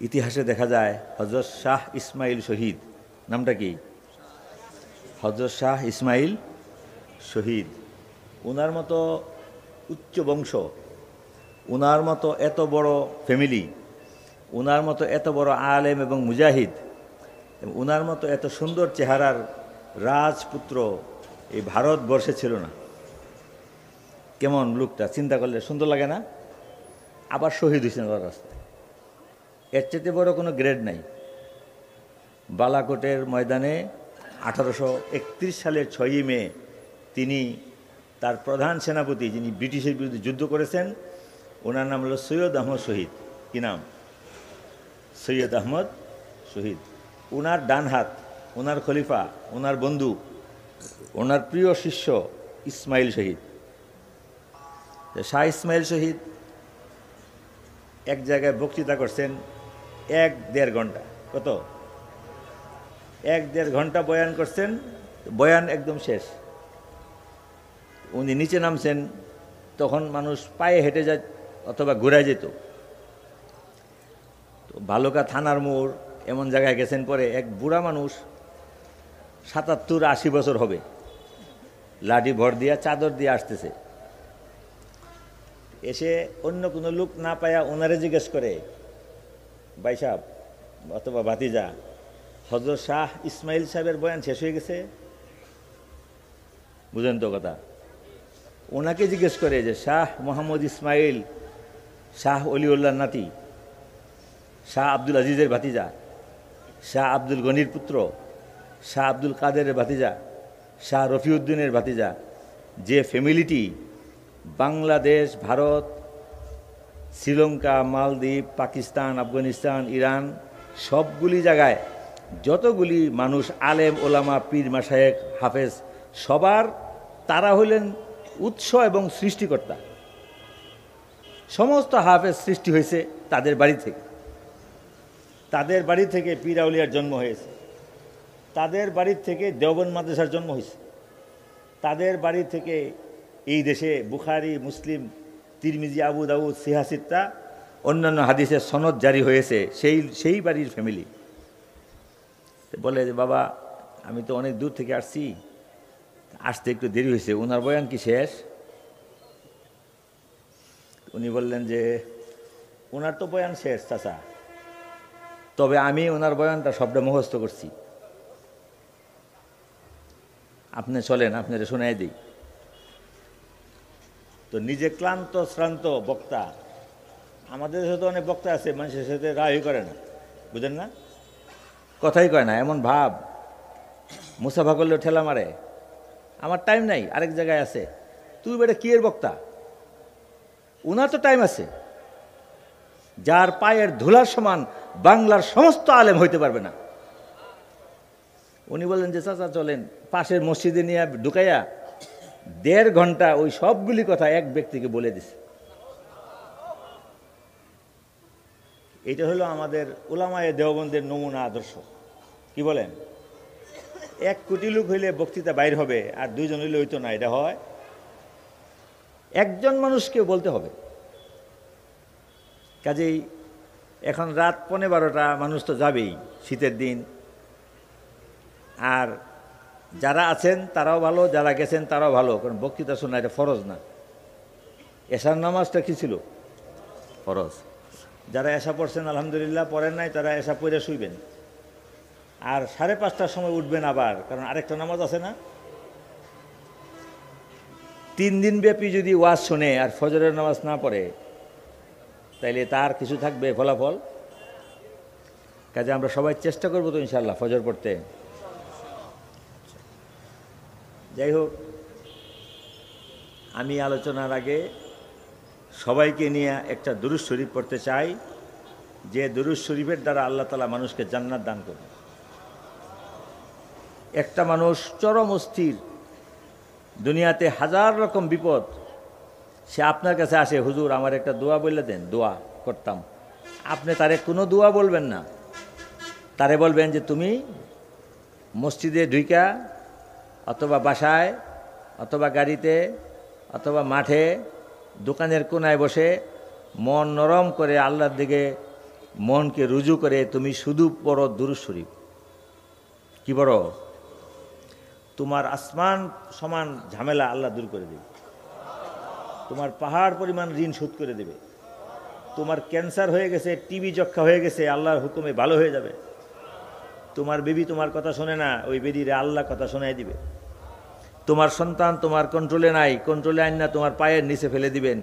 ইতিহাসে দেখা যায় হযরত শাহ ইসমাইল শহীদ, নামটা কি? হযরত শাহ ইসমাইল শহীদ, ওনার মতো উচ্চ বংশ, ওনার মতো এত বড় ফ্যামিলি, ওনার মতো এত বড় আলেম এবং মুজাহিদ, ওনার মতো এত সুন্দর চেহারার রাজপুত্র এই ভারতবর্ষে ছিল না। কেমন লোকটা, চিন্তা করলে সুন্দর লাগে না? আবার শহীদ হয়েছেন ওর রাস্তায়। এর চেয়ে বড় কোনো গ্রেড নাই। বালাকোটের ময়দানে 1831 সালের 6ই মে তিনি তার প্রধান সেনাপতি, যিনি ব্রিটিশের বিরুদ্ধে যুদ্ধ করেছেন, ওনার নাম হলো সৈয়দ আহমদ শহীদ। কি নাম? সৈয়দ আহমদ শহীদ। ওনার ডান হাত, ওনার খলিফা, ওনার বন্ধু, ওনার প্রিয় শিষ্য ইসমাইল শহীদ। শাহ ইসমাইল শহীদ এক জায়গায় বক্তৃতা করছেন 1-1.5 ঘন্টা। কত? 1-1.5 ঘন্টা বয়ান করছেন। বয়ান একদম শেষ, উনি নিচে নামছেন, তখন মানুষ পায়ে হেঁটে যায় অথবা ঘুরায় যেত। তো ভালুকা থানার মোড় এমন জায়গায় গেছেন, পরে এক বুড়া মানুষ, 77-80 বছর হবে, লাঠি ভর দিয়া চাদর দিয়ে আসতেছে। এসে অন্য কোনো লোক না পায়া ওনারে জিজ্ঞেস করে, ভাই সাহেব অথবা ভাতিজা, হযরত শাহ ইসমাইল সাহেবের বয়ান শেষ হয়ে গেছে? বুঝেন তো কথা? ওনাকে জিজ্ঞেস করে যে শাহ মোহাম্মদ ইসমাইল, শাহ অলিউল্লাহর নাতি, শাহ আব্দুল আজিজের ভাতিজা, শাহ আব্দুল গনির পুত্র, শাহ আব্দুল কাদেরের ভাতিজা, শাহ রফিউদ্দিনের ভাতিজা, যে ফ্যামিলিটি বাংলাদেশ, ভারত, শ্রীলঙ্কা, মালদ্বীপ, পাকিস্তান, আফগানিস্তান, ইরান, সবগুলি জায়গায় যতগুলি মানুষ আলেম, ওলামা, পীর, মাশায়েখ, হাফেজ, সবার তারা হইলেন উৎস এবং সৃষ্টিকর্তা। সমস্ত হাফেজ সৃষ্টি হয়েছে তাদের বাড়ি থেকে। তাদের বাড়ি থেকে পীর আউলিয়ার জন্ম হয়েছে, তাদের বাড়ির থেকে দেওবন্দ মাদ্রাসার জন্ম হয়েছে, তাদের বাড়ি থেকে এই দেশে বুখারী, মুসলিম, তিরমিজি, আবু দাউদ, সিহাসিত্তা, অন্যান্য হাদিসের সনদ জারি হয়েছে সেই বাড়ির ফ্যামিলি। বলে যে বাবা, আমি তো অনেক দূর থেকে আসতে একটু দেরি হয়েছে, ওনার বয়ান কি শেষ? উনি বললেন যে ওনার তো বয়ান শেষ চাচা, তবে আমি ওনার বয়ানটা সবটা মুখস্থ করছি। আপনি চলেন, আপনারা শোনাই দিই। তো নিজে ক্লান্ত শ্রান্ত বক্তা, আমাদের দেশে তো অনেক বক্তা আছে, মানুষের সাথে রায়ই করে না, বুঝেন না, কথাই কয় না, এমন ভাব, মুসাফা করলেও ঠেলা মারে, আমার টাইম নাই, আরেক জায়গায় আছে। তুই বেটা কি এর বক্তা? উনার তো টাইম আছে। যার পায়ের ধুলার সমান বাংলার সমস্ত আলেম হইতে পারবে না। উনি বললেন যে চাচা চলেন, পাশের মসজিদে নিয়ে ঢুকাইয়া 1.5 ঘন্টা ওই সবগুলি কথা এক ব্যক্তিকে বলে দিছে। এটা হলো আমাদের উলামায়ে দেওবন্দের নমুনা আদর্শ। কি বলেন? 1 কোটি লোক হইলে বক্তৃতা বাইর হবে, আর 2 জন হইলে হইতো না। এটা হয় একজন মানুষকে বলতে হবে। কাজেই এখন রাত 11:15, মানুষ তো যাবেই, শীতের দিন। আর যারা আছেন তারাও ভালো, যারা গেছেন তারাও ভালো, কারণ বক্তৃতা শোনা এটা ফরজ না। এশার নামাজটা কি ছিল? ফরজ। যারা এশা পড়ছেন আলহামদুলিল্লাহ, পড়েন নাই তারা এশা পড়ে শুইবেন, আর 5:30টার সময় উঠবেন আবার, কারণ আরেকটা নামাজ আছে না। 3 দিন ব্যাপী যদি ওয়াজ শোনে আর ফজরের নামাজ না পড়ে, তাইলে তার কিছু থাকবে ফলাফল? কাজে আমরা সবাই চেষ্টা করবো তো ইনশাআল্লাহ ফজর পড়তে। যাই হোক, আমি আলোচনার আগে সবাইকে নিয়ে একটা দুরূদ শরীফ পড়তে চাই, যে দুরূদ শরীফের দ্বারা আল্লাহ তাআলা মানুষকে জান্নাত দান করবে। একটা মানুষ চরম অস্থির, দুনিয়াতে 1000 রকম বিপদ, সে আপনার কাছে আসে, হুজুর আমার একটা দোয়া বলে দেন, দোয়া করতাম। আপনি তারে কোনো দোয়া বলবেন না, তারে বলবেন যে তুমি মসজিদে ঢুইকা অথবা বাসায় অথবা গাড়িতে অথবা মাঠে দোকানের কোনায় বসে মন নরম করে আল্লাহর দিকে মনকে রুজু করে তুমি শুধু পড়ো দুরূদ শরীফ। কি পড়ো? তোমার আসমান সমান ঝামেলা আল্লাহ দূর করে দেবে, তোমার পাহাড় পরিমাণ ঋণ শোধ করে দেবে, তোমার ক্যান্সার হয়ে গেছে, টিবি যক্ষা হয়ে গেছে, আল্লাহর হুকুমে ভালো হয়ে যাবে। তোমার বেবি তোমার কথা শোনে না, ওই বেবিরে আল্লাহ কথা শোনাই দিবে। তোমার সন্তান তোমার কন্ট্রোলে নাই, কন্ট্রোলে আইন না তোমার পায়ের নিচে ফেলে দিবেন।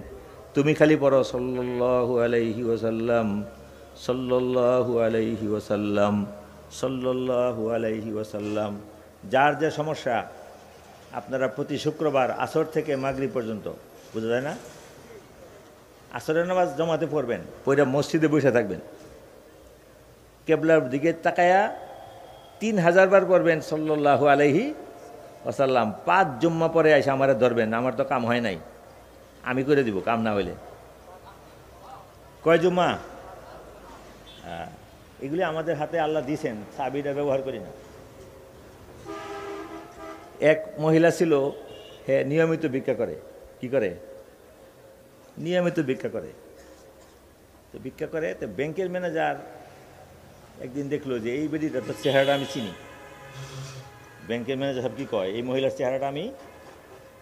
তুমি খালি পড়ো সাল্লাল্লাহু আলাইহি ওয়াসাল্লাম, সাল্লাল্লাহু আলাইহি ওয়াসাল্লাম, সাল্লাল্লাহু আলাইহি ওয়াসাল্লাম। যার যে সমস্যা আপনারা প্রতি শুক্রবার আসর থেকে মাগরিব পর্যন্ত, বোঝা যায় না, আসরের নামাজ জমাতে পড়বেন, পড়ে মসজিদে বসে থাকবেন, কেবলার দিকে তাকায়া 3000 বার পড়বেন সাল্লাল্লাহু আলাইহি ওয়াসাল্লাম। 5 জুম্মা পরে এসে আমারে ধরবেন, আমার তো কাম হয় নাই, আমি করে দিব কাম না হইলে। কয় জুম্মা? এগুলি আমাদের হাতে আল্লাহ দিয়েছেন, চাবিটা ব্যবহার করি না। এক মহিলা ছিল, হে নিয়মিত ভিক্ষা করে। কি করে? নিয়মিত ভিক্ষা করে। তো ভিক্ষা করে, তো ব্যাংকের ম্যানেজার একদিন দেখলো যে এই বেডিটা তো চেহারাটা আমি চিনি। ব্যাংকের ম্যানেজার সব কী কয়, এই মহিলার চেহারাটা আমি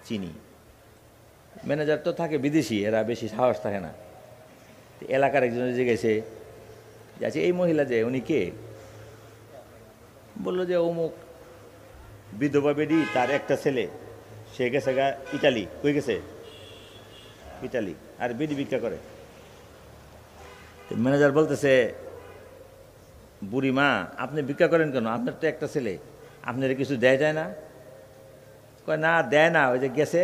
চিনি। ম্যানেজার তো থাকে বিদেশি, এরা বেশি সাহস থাকে না। এলাকার একজন জিজ্ঞেসে যে আচ্ছা এই মহিলা যে উনি কে? বললো যে অমুক বিধবা বেডি, তার একটা ছেলে, সে গেছে গা ইটালি। কই গেছে? ইটালি। আর বেডি ভিক্ষা করে। ম্যানেজার বলতেছে, বুড়ি মা আপনি ভিক্ষা করেন কেন? আপনার তো একটা ছেলে, আপনার কিছু দেয় যায় না? কয় না, দেয় না, ওই যে গেছে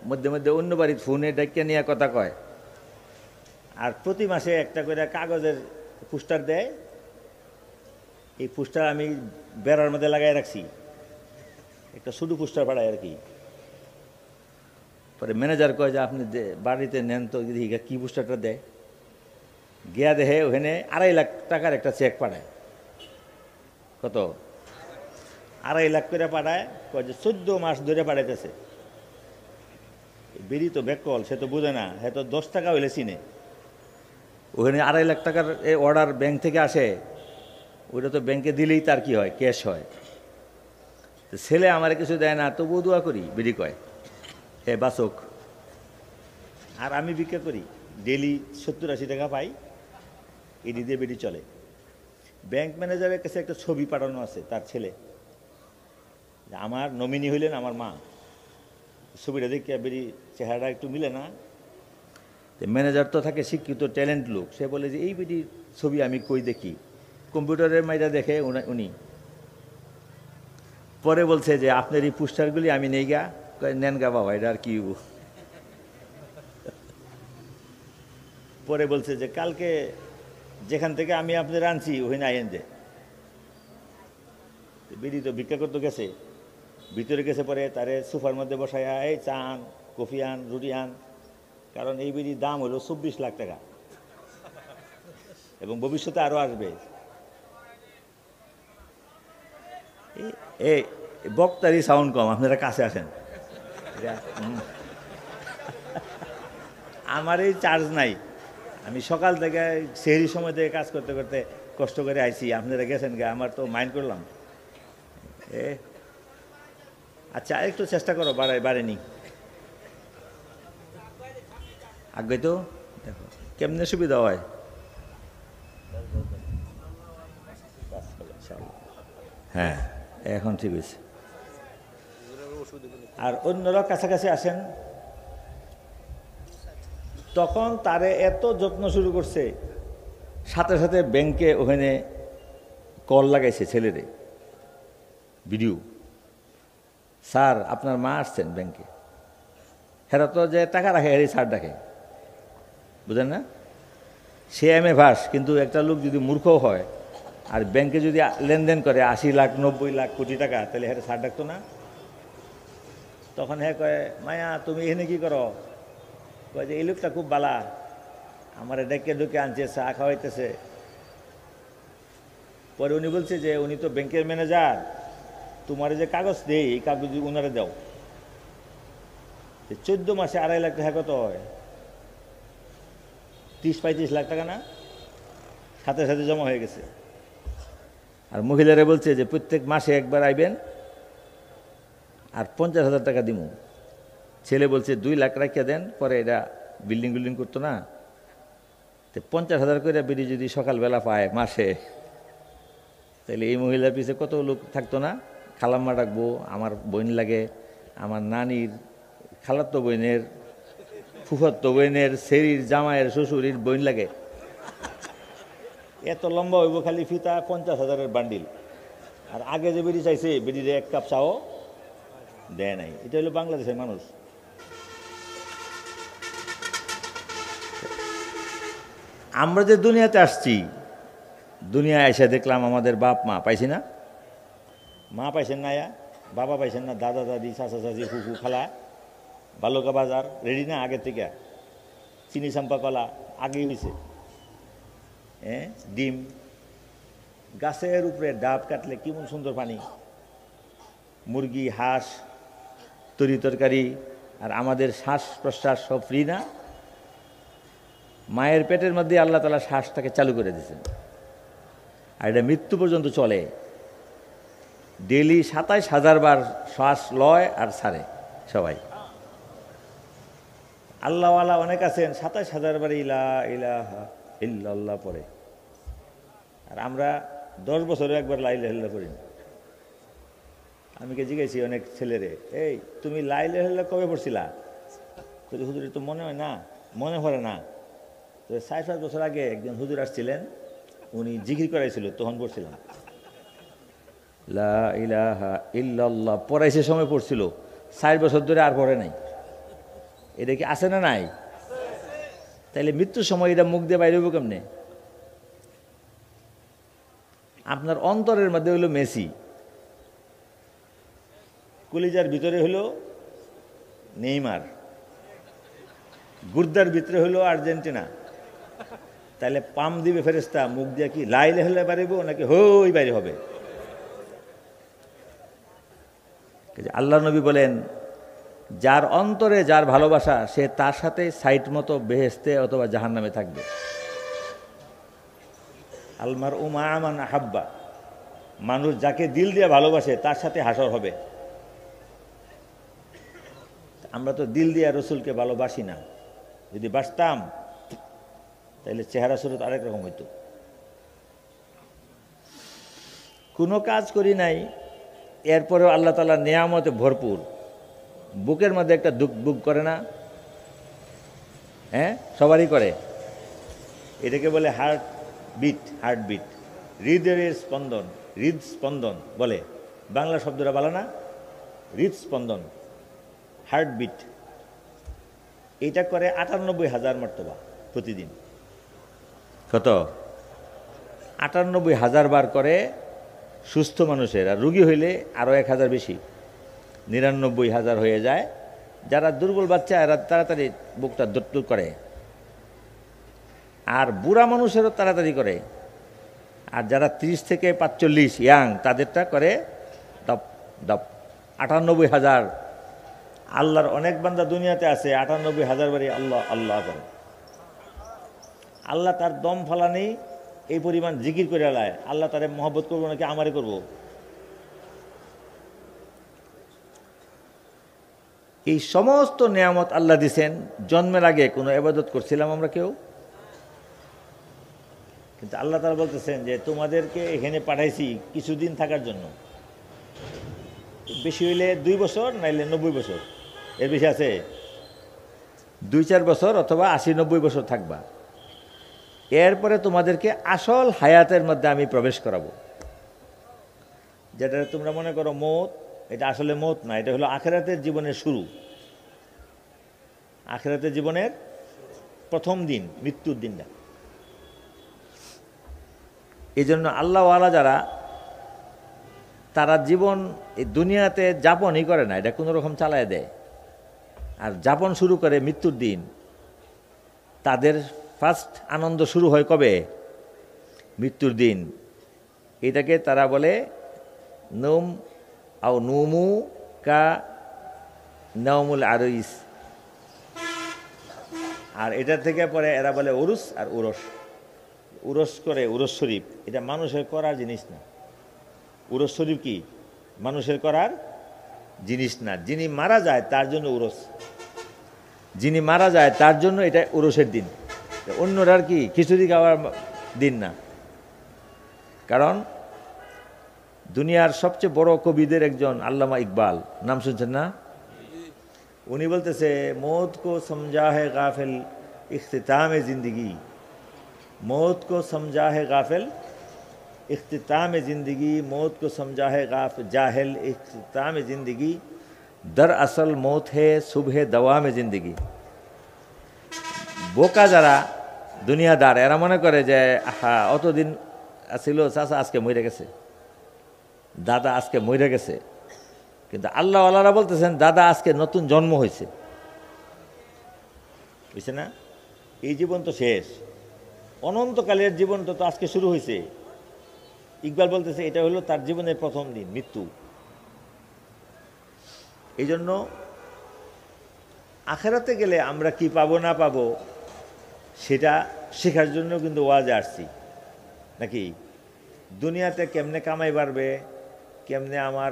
মধ্যে মধ্যে অন্য বাড়ির ফোনে ডাকিয়ে নিয়ে কথা কয়, আর প্রতি মাসে একটা করে কাগজের পোস্টার দেয়। এই পোস্টার আমি বেড়ার মধ্যে লাগাই রাখছি, একটা শুধু পোস্টার পাঠায় আর কি। পরে ম্যানেজার কয় যে আপনি বাড়িতে নেন তো, কি পোস্টারটা দেয়? গিয়া দেখে ওখানে 2.5 লাখ টাকার একটা চেক পাঠায়। কত? 2.5 লাখ করে পাঠায়। কয় যে 14 মাস ধরে পাঠাইতেছে। বেরি তো বেকল, সে তো বুঝে না, হ্যাঁ তো 10 টাকা হইলে চিনে। ওখানে 2.5 লাখ টাকার অর্ডার ব্যাংক থেকে আসে, ওইটা তো ব্যাংকে দিলেই তার কি হয়, ক্যাশ হয়। তো ছেলে আমার কিছু দেয় না, তবুও দোয়া করি, বেরি কয় হে বাসক। আর আমি বিক্রি করি, ডেলি 70-80 টাকা পাই, এডি দিয়ে বেরি চলে। ব্যাংক ম্যানেজারের কাছে একটা ছবি পাঠানো আছে, তার ছেলে, আমার নমিনি হইলেন আমার মা। ছবিটা দেখে বেরি চেহারাটা একটু মিলে না। ম্যানেজার তো থাকে শিক্ষিত ট্যালেন্ট লোক, সে বলে যে এই বেটির ছবি আমি কই দেখি? কম্পিউটারের মাইরা দেখে উনি। পরে বলছে যে আপনার এই পোস্টারগুলি আমি নেই গা। নেন গা বাবা, এটা আর কি। পরে বলছে যে কালকে যেখান থেকে আমি আপনার আনছি ওখানে আইন দে। বেরি তো ভিক্ষা করতে গেছে, ভিতরে গেছে, পরে তারে সোফার মধ্যে বসায় এই চা আন, কফি আন, রুটি আন। কারণ এই বেরির দাম হলো 24 লাখ টাকা, এবং ভবিষ্যতে আরও আসবে। এই বক্তারই সাউন্ড কম, আপনারা কাছে আসেন। আমার এই চার্জ নাই, আমি সকাল থেকে সেহরির সময় থেকে কাজ করতে করতে কষ্ট করে আইছি, আপনারা গেছেন গে, আমার তো মাইন্ড করলাম। আচ্ছা একটু চেষ্টা করো, বাড়েনি আগে তো দেখো কেমনে সুবিধা হয়। হ্যাঁ এখন ঠিক আছে। আর অন্যরা কাছাকাছি আসেন, তখন তারে এত যত্ন শুরু করছে, সাথে সাথে ব্যাংকে ওখানে কল লাগাইছে ছেলেরে, ভিডিও, স্যার আপনার মা আসছেন ব্যাংকে। হেরা তো যে টাকা রাখে হেরি স্যার ডাকে, বুঝেন না? সে এম.এ. পাস, কিন্তু একটা লোক যদি মূর্খ হয় আর ব্যাংকে যদি লেনদেন করে 80 লাখ 90 লাখ কোটি টাকা, তাহলে হ্যাঁ স্যার ডাকতো না? তখন হ্যাঁ কয় মায়া তুমি এখানে কি করো? কয় যে এই লোকটা খুব বালা, আমার ডেকে ঢুকে আনছে, চা খাওয়াইতেছে। পরে উনি বলছে যে উনি তো ব্যাংকের ম্যানেজার, তোমার যে কাগজ দেই এই কাগজ উনারে দাও। 14 মাসে 2.5 লাখ টাকা কত হয়? 30-35 লাখ টাকা না? সাথে সাথে জমা হয়ে গেছে। আর মহিলারা বলছে যে প্রত্যেক মাসে একবার আইবেন আর 50,000 টাকা দিব। ছেলে বলছে 2 লাখ রাখিয়া দেন, পরে এটা বিল্ডিং করতো না, তো 50,000 করে বেরি যদি সকালবেলা পায় মাসে, তাহলে এই মহিলার পিছে কত লোক থাকতো না। খালাম্মা ডাকবো, আমার বোন লাগে, আমার নানির খালাতো বোনের, ফুফাতো বোনের, সেরির জামাইয়ের শ্বশুরির বোন লাগে। এত লম্বা হইব খালি ফিতা, 50,000-এর বান্ডিল। আর আগে যে বেরি চাইছে, বেরিরে 1 কাপ চাও দেয় নাই। এটা হলো বাংলাদেশের মানুষ। আমরা যে দুনিয়াতে আসছি, দুনিয়ায় এসে দেখলাম আমাদের বাপ মা পাইছি না? মা পাইছেন না, বাবা পাইছেন না, দাদা দাদি, চাচা চাচি, ফুফু খালা, বালুকা বাজার রেডি না আগে থেকে, চিনি চাম্পা কলা আগেই হয়েছে, ডিম, গাছের উপরে ডাব কাটলে কেমন সুন্দর পানি, মুরগি, হাঁস, তরি তরকারি, আর আমাদের শ্বাস প্রশ্বাস সব ফ্রি না? মায়ের পেটের মধ্যে আল্লাহ তাআলা শ্বাসটাকে চালু করে দিয়েছেন, আর এটা মৃত্যু পর্যন্ত চলে। ডেলি 27,000 বার শ্বাস লয় আর ছাড়ে সবাই। আল্লাহওয়ালা অনেক আছেন 27,000 বার ইলা ইলাহা ইল্লাল্লাহ পড়ে, আর আমরা 10 বছরে একবার লা ইলাহা ইল্লাল্লাহ পড়ি। আমি কে জিজ্ঞেসি অনেক ছেলেরে, এই তুমি লা ইলাহা ইল্লাল্লাহ কবে পড়ছিলা? হুজুর তো মনে হয় না, মনে পড়ে না। তো 60 বছর আগে একজন হুজুর আসছিলেন, উনি জিকির করাইছিল, তখন পড়ছিলাম লা ইলাহা ইল্লাল্লাহ। পড়াইছে সময় পড়ছিল, 60 বছর ধরে আর পড়ে নাই। এটা কি আছে না নাই? তাইলে মৃত্যুর সময় এটা মুখ দিয়ে বাইরে হইব কেমনে? আপনার অন্তরের মধ্যে হইল মেসি, কলিজার ভিতরে হইল নেইমার, গুর্দার ভিতরে হইল আর্জেন্টিনা। তাহলে পাম দিবে ফেরেশতা, মুখ দিয়ে কি লা ইলাহা ইল্লাল্লাহ বাইরে হইব নাকি হই বাইরে হবে? আল্লাহ নবী বলেন, যার অন্তরে যার ভালোবাসা, সে তার সাথে সাইট মতো বেহেশতে অথবা জাহান্নামে থাকবে। আলমার উমা আমান আহাব্বা, মানুষ যাকে দিল দিয়ে ভালোবাসে তার সাথে হাসর হবে। আমরা তো দিল দিয়ে রসুলকে ভালোবাসি না। যদি বাসতাম তাহলে চেহারা সুরত আরেক রকম হইতো। কোনো কাজ করি নাই, এরপরেও আল্লাহ তাআলা নেয়ামতে ভরপুর। বুকের মধ্যে একটা দুঃখ বুক করে না? সবারই করে। এটাকে বলে হার্ট বিট, হৃদয়ের স্পন্দন, হৃদস্পন্দন বলে। বাংলা শব্দটা ভালো না? হৃদস্পন্দন, হার্টবিট। এটা করে 98,000 মর্তবা প্রতিদিন। কত? 98,000 বার করে সুস্থ মানুষের। আর রুগী হইলে আরও 1,000 বেশি, 99,000 হয়ে যায়। যারা দুর্বল বাচ্চা এরা তাড়াতাড়ি বুকটা দত্তু করে, আর বুড়া মানুষেরও তাড়াতাড়ি করে। আর যারা 30 থেকে 45 ইয়াং, তাদেরটা করে দপ দপ। 98,000। আল্লাহর অনেক বান্দা দুনিয়াতে আছে 98,000 বারই আল্লাহ আল্লাহ করে। আল্লাহ তার দম ফালানি এই পরিমাণ জিকির করে আলায়। আল্লাহ তারে মহব্বত করবো নাকি আমারে করব? এই সমস্ত নেয়ামত আল্লাহ দিছেন। জন্মের আগে কোনো ইবাদত করছিলাম আমরা কেউ? কিন্তু আল্লাহ তাআলা বলতেছেন যে তোমাদেরকে এখানে পাঠাইছি কিছুদিন থাকার জন্য। বেশি হইলে 2 বছর, নাইলে 90 বছর। এর বেশি আছে? 2-4 বছর অথবা 80-90 বছর থাকবা। এরপরে তোমাদেরকে আসল হায়াতের মধ্যে আমি প্রবেশ করাবো। যেটা তোমরা মনে করো মৌত, এটা আসলে মৌত না, এটা হলো আখিরাতের জীবনের শুরু। আখিরাতের জীবনের প্রথম দিন, মৃত্যুর দিনটা। এই জন্য আল্লাহওয়ালা যারা, তারা জীবন এই দুনিয়াতে যাপনই করে না, এটা কোনো রকম চালায় দেয়। আর যাপন শুরু করে মৃত্যুর দিন। তাদের ফার্স্ট আনন্দ শুরু হয় কবে? মৃত্যুর দিন। এটাকে তারা বলে নৌম আও নুমু কা নৌমুল আরইস। আর এটার থেকে পরে এরা বলে উরুস আর উরস। উরস করে, উরস শরীফ, এটা মানুষের করার জিনিস না। উরস শরীফ কি মানুষের করার জিনিস না। যিনি মারা যায় তার জন্য উরস, যিনি মারা যায় তার জন্য এটা উরসের দিন। অন্যরা আর কি খিচুড়ি খাওয়ার দিন না। কারণ দুনিয়ার সবচেয়ে বড় কবিদের একজন আল্লামা ইকবাল, নাম শুনছেন না? উনি বলতেছে মौत को समझा है गाफिल इख्तिताम जिंदगी, मौत को समझा है गाफिल इख्तिताम जिंदगी, मौत को समझा है जाहिल इख्तिताम जिंदगी, दरअसल मौत है सुबह दवाम जिंदगी। বোকা যারা দুনিয়াদার এরা মনে করে যে আহা অতদিন ছিল চাচা আজকে মরে গেছে, দাদা আজকে মরে গেছে। কিন্তু আল্লাহ আল্লাহরা বলতেছেন দাদা আজকে নতুন জন্ম হয়েছে, বুঝছে না? এই জীবন তো শেষ, অনন্তকালের জীবন তো আজকে শুরু হয়েছে। ইকবাল বলতেছে এটা হলো তার জীবনের প্রথম দিন, মৃত্যু। এই জন্য আখেরাতে গেলে আমরা কি পাবো না পাবো সেটা শেখার জন্য কিন্তু ওয়াজে আসছি নাকি। দুনিয়াতে কেমনে কামাই বাড়বে, কেমনে আমার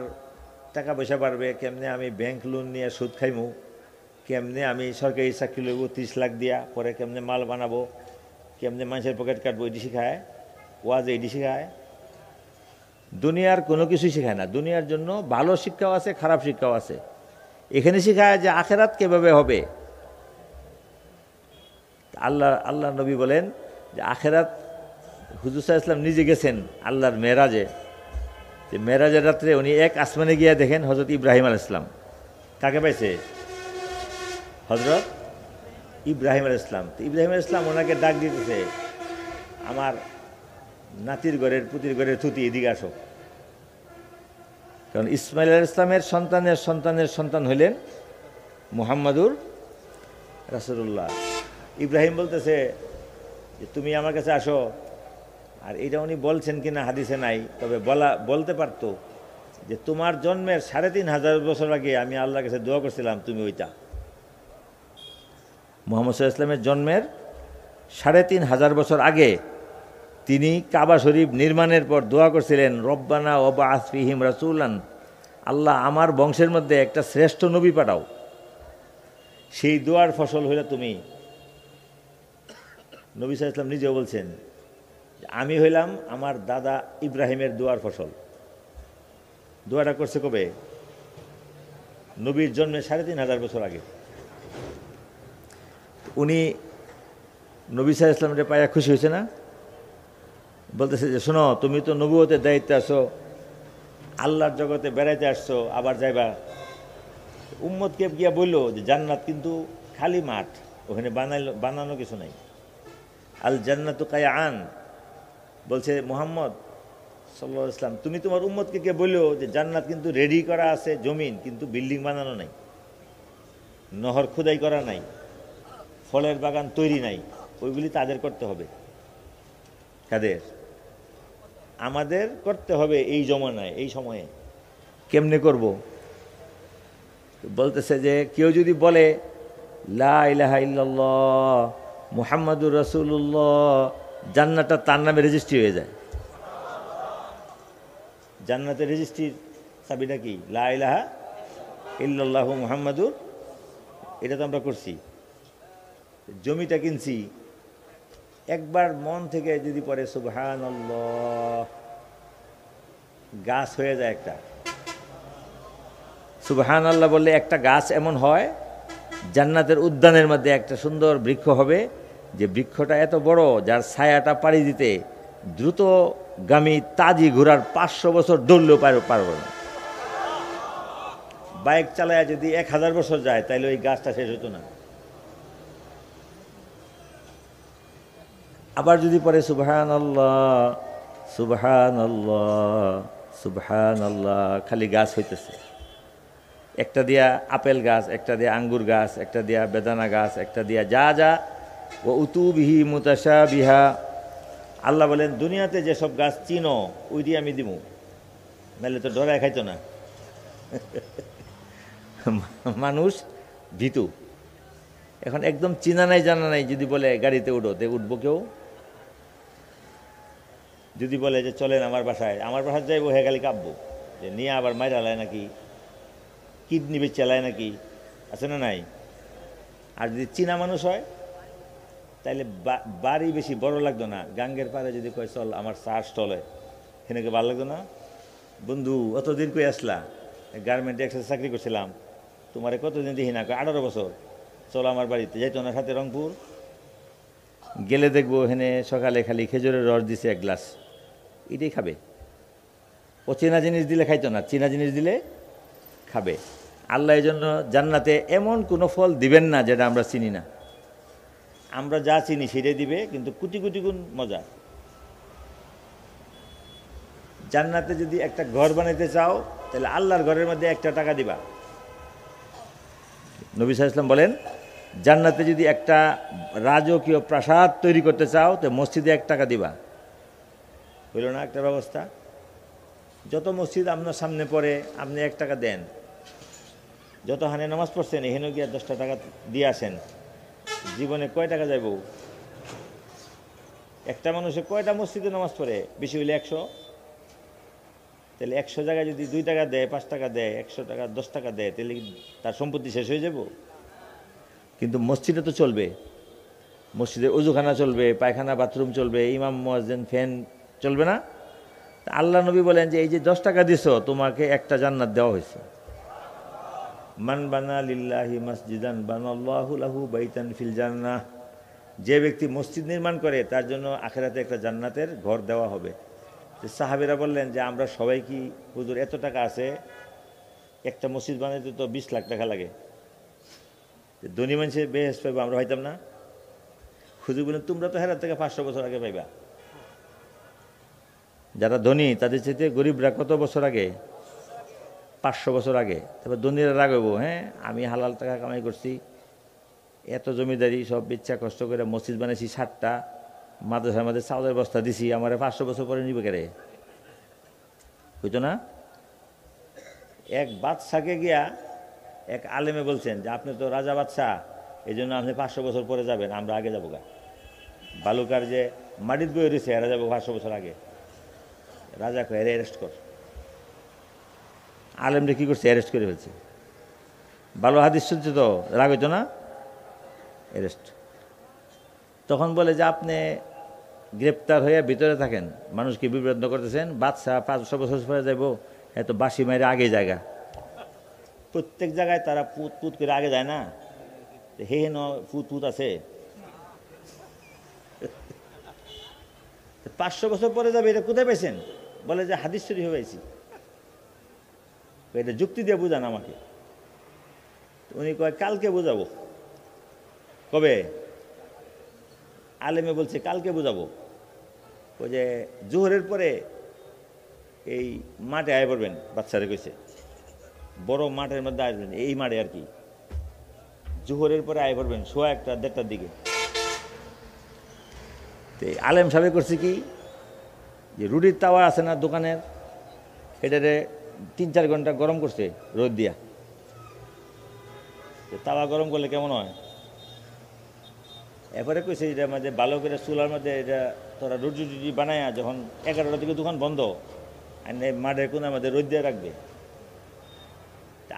টাকা পয়সা বাড়বে, কেমনে আমি ব্যাংক লোন নিয়ে সুদ খাইমু, কেমনে আমি সরকারি চাকরি লইব 30 লাখ দিয়া, পরে কেমনে মাল বানাবো, কেমনে মানুষের পকেট কাটবো, এটি শেখায় ওয়াজে, এটি শেখায়। দুনিয়ার কোনো কিছুই শেখায় না। দুনিয়ার জন্য ভালো শিক্ষাও আছে, খারাপ শিক্ষাও আছে। এখানে শেখায় যে আখেরাত কিভাবে হবে। আল্লাহ নবী বলেন যে আখেরাত, হুজুর সাল্লাল্লাহু আলাইহি ওয়াসাল্লাম নিজে গেছেন আল্লাহর মেরাজে, যে মেরাজের রাত্রে উনি এক আসমানে গিয়ে দেখেন হজরত ইব্রাহিম আলাইহিস সালাম। কাকে পাইছে? হজরত ইব্রাহিম আলাইহিস সালাম। তো ইব্রাহিম আলাইহিস সালাম ওনাকে ডাক দিতেছে, আমার নাতির ঘরের পুতির ঘরের থুতি, এদিকে আসো। কারণ ইসমাইল আলাইহিস সালামের সন্তানের সন্তানের সন্তান হইলেন মুহাম্মাদুর রাসূলুল্লাহ। ইব্রাহিম বলতেছে যে তুমি আমার কাছে আসো। আর এটা উনি বলছেন কিনা হাদিসে নাই, তবে বলতে পারতো যে তোমার জন্মের 3500 বছর আগে আমি আল্লাহর কাছে দোয়া করছিলাম তুমি ওইটা। মুহাম্মদ সাল্লাল্লাহু আলাইহি ওয়াসাল্লামের জন্মের 3500 বছর আগে তিনি কাবা শরীফ নির্মাণের পর দোয়া করছিলেন, রব্বানা ওয়াবআস ফীহিম রাসূলান, আল্লাহ আমার বংশের মধ্যে একটা শ্রেষ্ঠ নবী পাঠাও। সেই দোয়ার ফসল হইল তুমি। নবী সাল্লাল্লাহু আলাইহি ওয়াসাল্লাম নিজেও বলছেন আমি হইলাম আমার দাদা ইব্রাহিমের দোয়ার ফসল। দোয়াটা করছে কবে? নবীর জন্মের 3500 বছর আগে। উনি নবী সাল্লাল্লাহু আলাইহি ওয়াসাল্লামের পায়া খুশি হয়েছে না? বলতেছে যে শোনো, তুমি তো নবুয়তের দায়িত্বে আসো, আল্লাহর জগতে বেড়াইতে আসছো, আবার যাইবা। উম্মতকে গিয়া বললো যে জান্নাত কিন্তু খালি মাঠ, ওখানে বানানো কিছু নাই। আল জান্নাতু কায়াআন, বলছে মুহাম্মদ সাল্লাল্লাহু আলাইহি ওয়াসাল্লাম তুমি তোমার উম্মতকে গিয়ে বললো যে জান্নাত কিন্তু রেডি করা আছে জমিন, কিন্তু বিল্ডিং বানানো নাই, নহর খোদাই করা নাই, ফলের বাগান তৈরি নাই, ওইগুলি তাদের করতে হবে। কাদের? আমাদের করতে হবে এই জমানায়, এই সময়ে। কেমনে করব? বলতেছে যে কেউ যদি বলে লা ইলাহা ইল্লাল্লাহ মুহাম্মাদুর রাসূলুল্লাহ, জান্নাতটা তার নামে রেজিস্ট্রি হয়ে যায়। জান্নাতের রেজিস্ট্রির চাবিটা কি? লা ইলাহা ইল্লাল্লাহু মুহাম্মাদুর। এটা তো আমরা করছি। জমিটা কিনছি, একবার মন থেকে যদি পড়ে সুবহানাল্লাহ, গাছ হয়ে যায় একটা। সুবহানাল্লাহ বললে একটা গাছ এমন হয়, জান্নাতের উদ্যানের মধ্যে একটা সুন্দর বৃক্ষ হবে, যে বৃক্ষটা এত বড় যার ছায়াটা পাড়ি দিতে দ্রুতগামী তাজি ঘোড়ার 500 বছর দৌড়লেও পারবে না। বাইক চালায় যদি 1000 বছর যায় তাহলে ওই গাছটা শেষ হতো না। আবার যদি পরে সুবহানাল্লাহ সুবহানাল্লাহ সুবহানাল্লাহ, খালি গাছ হইতেছে। একটা দিয়া আপেল গাছ, একটা দিয়া আঙ্গুর গাছ, একটা দিয়া বেদানা গাছ, একটা দিয়া যা যা ও উতুবিহি মুতাশাবিহা। আল্লাহ বলেন দুনিয়াতে যেসব গাছ চিনো ওই দিয়ে আমি দিব, নাহলে তো ডরায় খাইতো না। মানুষ ভীতু। এখন একদম চিনা নাই জানা নাই যদি বলে গাড়িতে উঠো, তে উঠবো কেউ? যদি বলে যে চলেন আমার বাসায় যাইবো, হে খালি কাঁপবো যে নিয়ে আবার মাইরা লায় নাকি, কিডনি বেচে চালায় নাকি, আছে না নাই? আর যদি চীনা মানুষ হয় তাইলে বাড়ি বেশি বড় লাগতো না, গাঙ্গের পাড়ে যদি কয় চল আমার চার স্টলে, সেনাকে ভালো লাগতো না? বন্ধু অতদিন কই আসলা, গার্মেন্টে একসাথে চাকরি করছিলাম, তোমারে কতদিন দেখি না, 18 বছর, চলো আমার বাড়িতে। যাইতো না সাথে রংপুর? গেলে দেখবো এখানে সকালে খালি খেজুরের রস দিছে 1 গ্লাস, এটাই খাবে। ও চেনা জিনিস দিলে খাইতো না, চেনা জিনিস দিলে খাবে। আল্লাহ এই জন্য জান্নাতে এমন কোনো ফল দিবেন না যেটা আমরা চিনি না। আমরা যা চিনি সেটাই দিবে, কিন্তু কোটি কোটি গুণ মজা। জান্নাতে যদি একটা ঘর বানাইতে চাও তাহলে আল্লাহর ঘরের মধ্যে 1 টাকা দিবা। নবী সাল্লাল্লাহু আলাইহি ওয়াসাল্লাম বলেন, জান্নাতে যদি একটা রাজকীয় প্রাসাদ তৈরি করতে চাও তো মসজিদে 1 টাকা দিবা। হইল না একটা ব্যবস্থা? যত মসজিদ আপনার সামনে পড়ে আপনি 1 টাকা দেন, যত হানে নামাজ পড়ছেন এখানেও গিয়ে 10টা টাকা দিয়ে আসেন, জীবনে কয় টাকা যাইব? একটা মানুষে কয়টা মসজিদে নামাজ পড়ে? বেশি হইলে 100। তাহলে 100 জায়গায় যদি 2 টাকা দেয়, 5 টাকা দেয়, 100 টাকা 10 টাকা দেয়, তাহলে তার সম্পত্তি শেষ হয়ে যাব? কিন্তু মসজিদে তো চলবে, মসজিদে ওযুখানা চলবে, পায়খানা বাথরুম চলবে, ইমাম মুয়াজ্জিন ফ্যান চলবে না? আল্লাহ নবী বলেন যে এই যে 10 টাকা দিছো তোমাকে একটা জান্নাত দেওয়া হয়েছে। মান বানা লিল্লাহি মসজিদান বানাল্লাহু লাহু বাইতান ফিল জান্নাহ, যে ব্যক্তি মসজিদ নির্মাণ করে তার জন্য আখিরাতে একটা জান্নাতের ঘর দেওয়া হবে। সাহাবীরা বললেন যে আমরা সবাই কি হুজুর এত টাকা আছে, একটা মসজিদ বানাইতে তো 20 লাখ টাকা লাগে, ধনী মানুষের বেহেশত পাইবো, আমরা হইতাম না? হুজুর বলেন তোমরা তো হেরাত থেকে 500 বছর আগে পাইবা। যারা ধনী তাদের চাইতে গরিবরা কত বছর আগে? 500 বছর আগে। তারপর ধনীরা রাগবো, হ্যাঁ আমি হালাল টাকা কামাই করছি, এত জমিদারি সব ইচ্ছা কষ্ট করে মসজিদ বানাইছি 60টা, মাদ্রাসার মধ্যে চাউলের বস্তা দিছি, আমার 500 বছর পরে নিবে কেরে? হইতো না? এক বাদশাকে গিয়া এক আলেমে বলছেন যে আপনি তো রাজা বাদশাহ, এই জন্য আপনি 500 বছর পরে যাবেন, আমরা আগে যাবো গা। বালুকার যে মাটির বই রয়েছে এরা যাবো 500 বছর আগে। রাজা কয়ে এর অ্যারেস্ট কর। আলেমরে কী করছে? অ্যারেস্ট করে ফেলছে। ভালো হাদিস শুনছে তো, রাগ হইতো না? অ্যারেস্ট। তখন বলে যে আপনি গ্রেপ্তার হয়ে ভিতরে থাকেন, মানুষকে বিভ্রান্ত করতেছেন, বাদশাহ 500 বছর পরে যাইব, এত বাসি মাইরে আগে জায়গা। প্রত্যেক জায়গায় তারা পুত পুত করে আগে যায় না, হে হেন পুত পুত আছে। 500 বছর পরে যাবে, এটা কোথায় পেয়েছেন? বলে যে হাদিস শরীফে পাইছি। এটা যুক্তি দিয়ে বুঝান আমাকে। উনি কয় কালকে বুঝাবো। কবে? আলেমে বলছে কালকে বুঝাবো। ওই যে জোহরের পরে এই মাঠে আয় পড়বেন, বাচ্চারে কইছে বড় মাঠের মধ্যে আসবেন, এই মাঠে আর কি, জোহরের পরে আয় পড়বেন 1:15 1:30টার দিকে। তো আলেম সাহেব করছে কি, যে রুটির তাওয়া আছে না দোকানের, এটারে 3-4 ঘন্টা গরম করছে রোদ দিয়া। তাওয়া গরম করলে কেমন হয়? এরপরে কইছে এটার মধ্যে ভালো করে চুলার মধ্যে এটা তোরা রুটি টুটি বানায়, যখন 11টা থেকে দোকান বন্ধ, আর মাঠের কোনার মধ্যে রোদ দিয়ে রাখবে।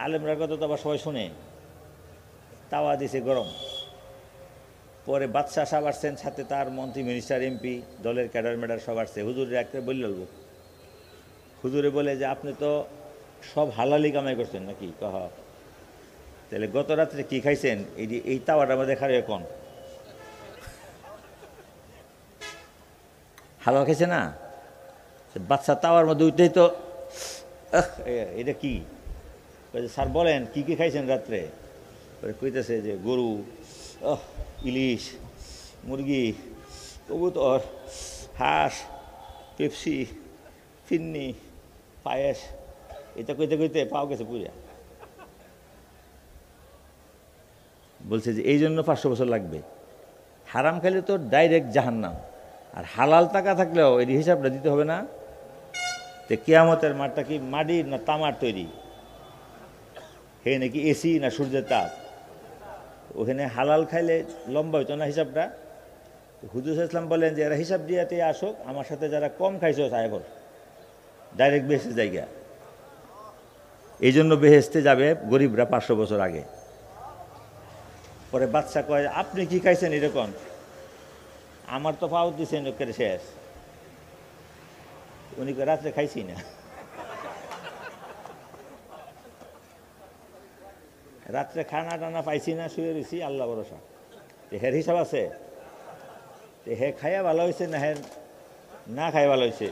আলেমরা কথা তো আবার সবাই শুনে, তাওয়া দিছে গরম। পরে বাদশাহ সাহেব আসছেন, সাথে তার মন্ত্রী মিনিস্টার এমপি দলের ক্যাডার ম্যাডার সব আসছে। হুজুরে একটা বলল, হুজুরে বলে যে আপনি তো সব হালালি কামাই করছেন নাকি? কহ তাহলে গত রাত্রে কি খাইছেন? এই তাওয়াটার মধ্যে খারে এখন হালুয়া খাইছে না? বাচ্চা তাওয়ার মধ্যে উঠতেই তো এটা কি? স্যার বলেন কি কি খাইছেন রাত্রে? কইতেছে যে গরু, ইলিশ, মুরগি, কবুতর, হাঁস, পেপসি, ফিন্নি, পায়েস। এটা কইতে কইতে পাও গেছে পুজা। বলছে যে এই জন্য 500 বছর লাগবে। হারাম খাইলে তো ডাইরেক্ট জাহান্নাম, আর হালাল টাকা থাকলেও এই হিসাবটা দিতে হবে না? তো কিয়ামতের মাঠটা কি মাটির না তামার তৈরি? হে নাকি এসি না সূর্যের তাপ? ওখানে হালাল খাইলে লম্বা হইতো না হিসাবটা? হুজুর ইসলাম বলেন যে এরা হিসাব দিয়াতে আসুক, আমার সাথে যারা কম খাইছো সাহেব ডাইরেক্ট বেহেস্তে জায়গা। এই জন্য বেহেস্তে যাবে গরিবরা 500 বছর আগে। পরে বাচ্চা কয় আপনি কি খাইছেন এরকম? আমার তো পাও দিচ্ছেন ওকে শেষ। উনি রাত্রে খাইছি না, রাত্রে খানা টানা পাইছি না, শুয়ে রয়েছি, আল্লাহ ভরসা। হের হিসাব আছে, হে খাইয়া ভালো হয়েছে না হে না খাই ভালো হয়েছে।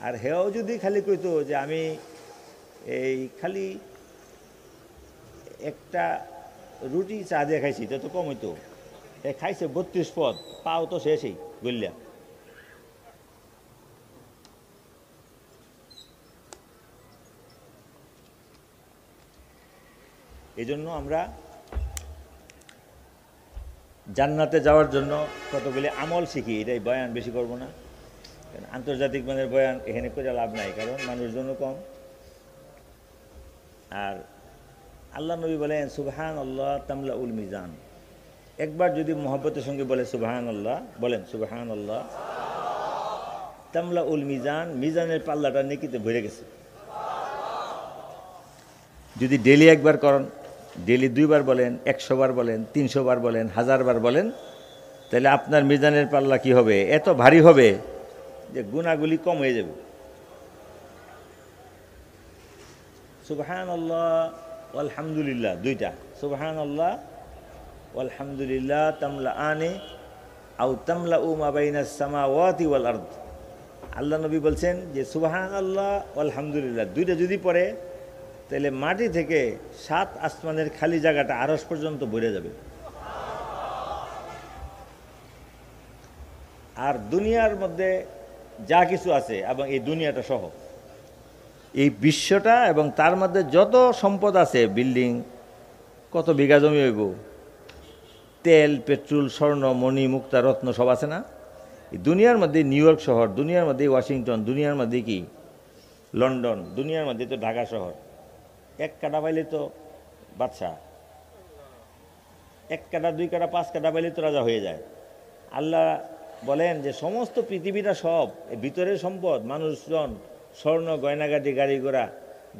আর হেও যদি খালি কইতো যে আমি এই খালি একটা রুটি চা দিয়ে খাইছি, তো কম হইতো। হে খাইছে 32 পদ, পাও তো শেষই গল্লা। এই জন্য আমরা জান্নাতে যাওয়ার জন্য কতগুলি আমল শিখি। এটাই বয়ান বেশি করব না, কারণ আন্তর্জাতিক মানের বয়ান এখানে করে লাভ নাই, কারণ মানুষজনও কম। আর আল্লাহ নবী বলেন সুবহান আল্লাহ তামলা উল মিজান। একবার যদি মহব্বতের সঙ্গে বলে সুবহান আল্লাহ, বলেন সুবহান আল্লাহ তামলা উল মিজান, মিজানের পাল্লাটা নেকিতে ভরে গেছে। যদি ডেলি একবার করেন, ডেলি 2 বার বলেন, 100 বার বলেন, 300 বার বলেন, 1000 বার বলেন, তাহলে আপনার মিজানের পাল্লা কি হবে? এত ভারী হবে যে গুনাহগুলি কম হয়ে যাবে। সুবহানাল্লাহ আলহামদুলিল্লাহ, 2টা সুবহানাল্লাহ আলহামদুলিল্লাহ তামলা আনে আও তামলা মা বাইনাস সামাওয়াতি ওয়াল আরদ। আল্লাহ নবী বলছেন যে সুবহানাল্লাহ আলহামদুলিল্লাহ 2টা যদি পড়ে, তাহলে মাটি থেকে 7 আসমানের খালি জায়গাটা আরশ পর্যন্ত ভরে যাবে। আর দুনিয়ার মধ্যে যা কিছু আছে এবং এই দুনিয়াটা সহ এই বিশ্বটা এবং তার মধ্যে যত সম্পদ আছে, বিল্ডিং, কত বিঘা জমি হইব, তেল, পেট্রোল, স্বর্ণ, মণি, মুক্তা, রত্ন সব আছে না? এই দুনিয়ার মধ্যে নিউ ইয়র্ক শহর, দুনিয়ার মধ্যে ওয়াশিংটন, দুনিয়ার মধ্যে কি লন্ডন, দুনিয়ার মধ্যে তো ঢাকা শহর। 1 কাটা পাইলে তো বাদশা, 1 কাটা 2 কাটা 5 কাটা পাইলে তো রাজা হয়ে যায়। আল্লাহ বলেন যে সমস্ত পৃথিবীটা সব ভিতরের সম্পদ, মানুষজন, স্বর্ণ, গয়নাগাটি, গাড়ি ঘোড়া,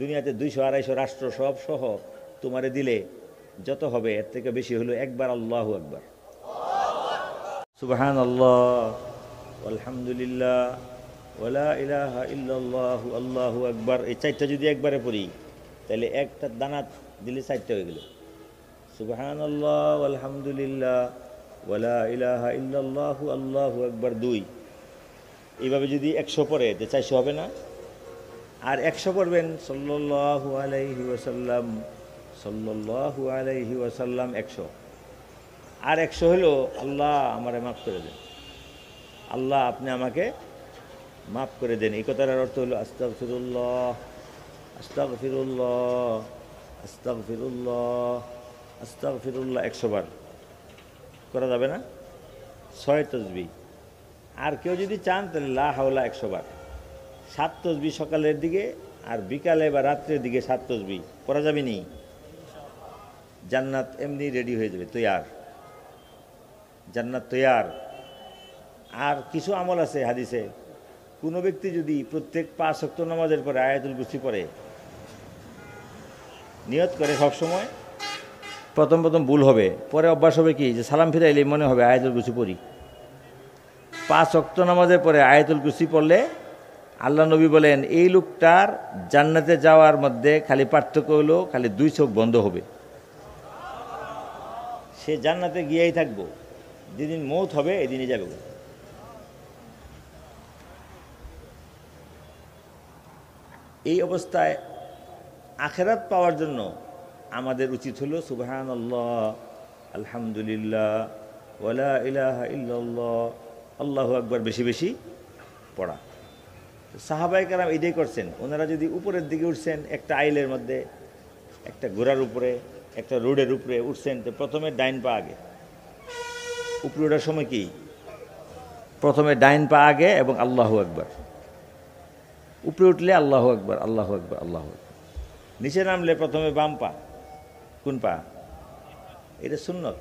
দুনিয়াতে 200-250 রাষ্ট্র সব সহ তোমারে দিলে যত হবে এর থেকে বেশি হলো একবার আল্লাহু আকবার, সুবহানাল্লাহ আলহামদুলিল্লাহ ওয়ালা ইলাহা ইল্লাল্লাহু আল্লাহু আকবার। এই 4টা যদি একবারে পড়ি, তাহলে একটা দানা দিলে 4টা হয়ে গেল। সুবহানাল্লাহ আলহামদুলিল্লাহ ওয়ালা ইলাহা ইল্লাল্লাহু আল্লাহু আকবার 2। এইভাবে যদি 100 পড়ে তো 400 হবে না? আর 100 পড়বেন সাল্লাল্লাহু আলাইহি ওয়াসাল্লাম, সাল্লাল্লাহু আলাইহি ওয়াসাল্লাম 100। আর 100 হলো আল্লাহ আমারে মাফ করে দেন, আল্লাহ আপনি আমাকে মাফ করে দেন। এই কথাটার অর্থ হলো আস্তাগফিরুল্লাহ আস্তাগফিরুল্লাহ আস্তাগফিরুল্লাহ আস্তাগফিরুল্লাহ 100 বার করা যাবে না? 6 তসবিহ। আর কেউ যদি চান তাহলে লা হাওলা 100 বার, 7 তসবিহ সকালের দিকে আর বিকালে বা রাত্রের দিকে 7 তসবিহ করা যাবে নি? জান্নাত এমনি রেডি হয়ে যাবে, তৈয়ার, জান্নাত তৈয়ার। আর কিছু আমল আছে হাদিসে, কোনো ব্যক্তি যদি প্রত্যেক 5 ওয়াক্ত নামাজের পরে আয়াতুল কুরসি পড়ে, নিয়ত করে সবসময়, প্রথম ভুল হবে, পরে অভ্যাস হবে কি যে সালাম ফিরাইলে মনে হবে আয়াতুল কুরসি পড়ি। 5 ওয়াক্ত নামাজের পরে আয়াতুল কুরসি পড়লে আল্লাহ নবী বলেন এই লোকটার জান্নাতে যাওয়ার মধ্যে খালি পার্থক্য হলো খালি 2 চোখ বন্ধ হবে, সে জান্নাতে গিয়েই থাকবো, যেদিন মৌত হবে এদিনই যাবে। এই অবস্থায় আখেরাত পাওয়ার জন্য আমাদের উচিত হলো সুবহানাল্লাহ আলহামদুলিল্লাহ ওয়ালা ইলাহা ইল্লাল্লাহ আল্লাহু আকবার বেশি বেশি পড়া। সাহাবায়ে কেরাম এটাই করছেন। ওনারা যদি উপরের দিকে উঠছেন, একটা আইলের মধ্যে, একটা ঘোড়ার উপরে, একটা রোডের উপরে উঠছেন, তো প্রথমে ডাইন পা আগে। উপরে ওঠার সময় কি প্রথমে ডাইন পা আগে এবং আল্লাহু আকবার। উপরে উঠলে আল্লাহু আকবার আল্লাহু আকবার আল্লাহু আকবার। নিচে নামলে প্রথমে বাম পা। কোন পা? এটা সুন্নত।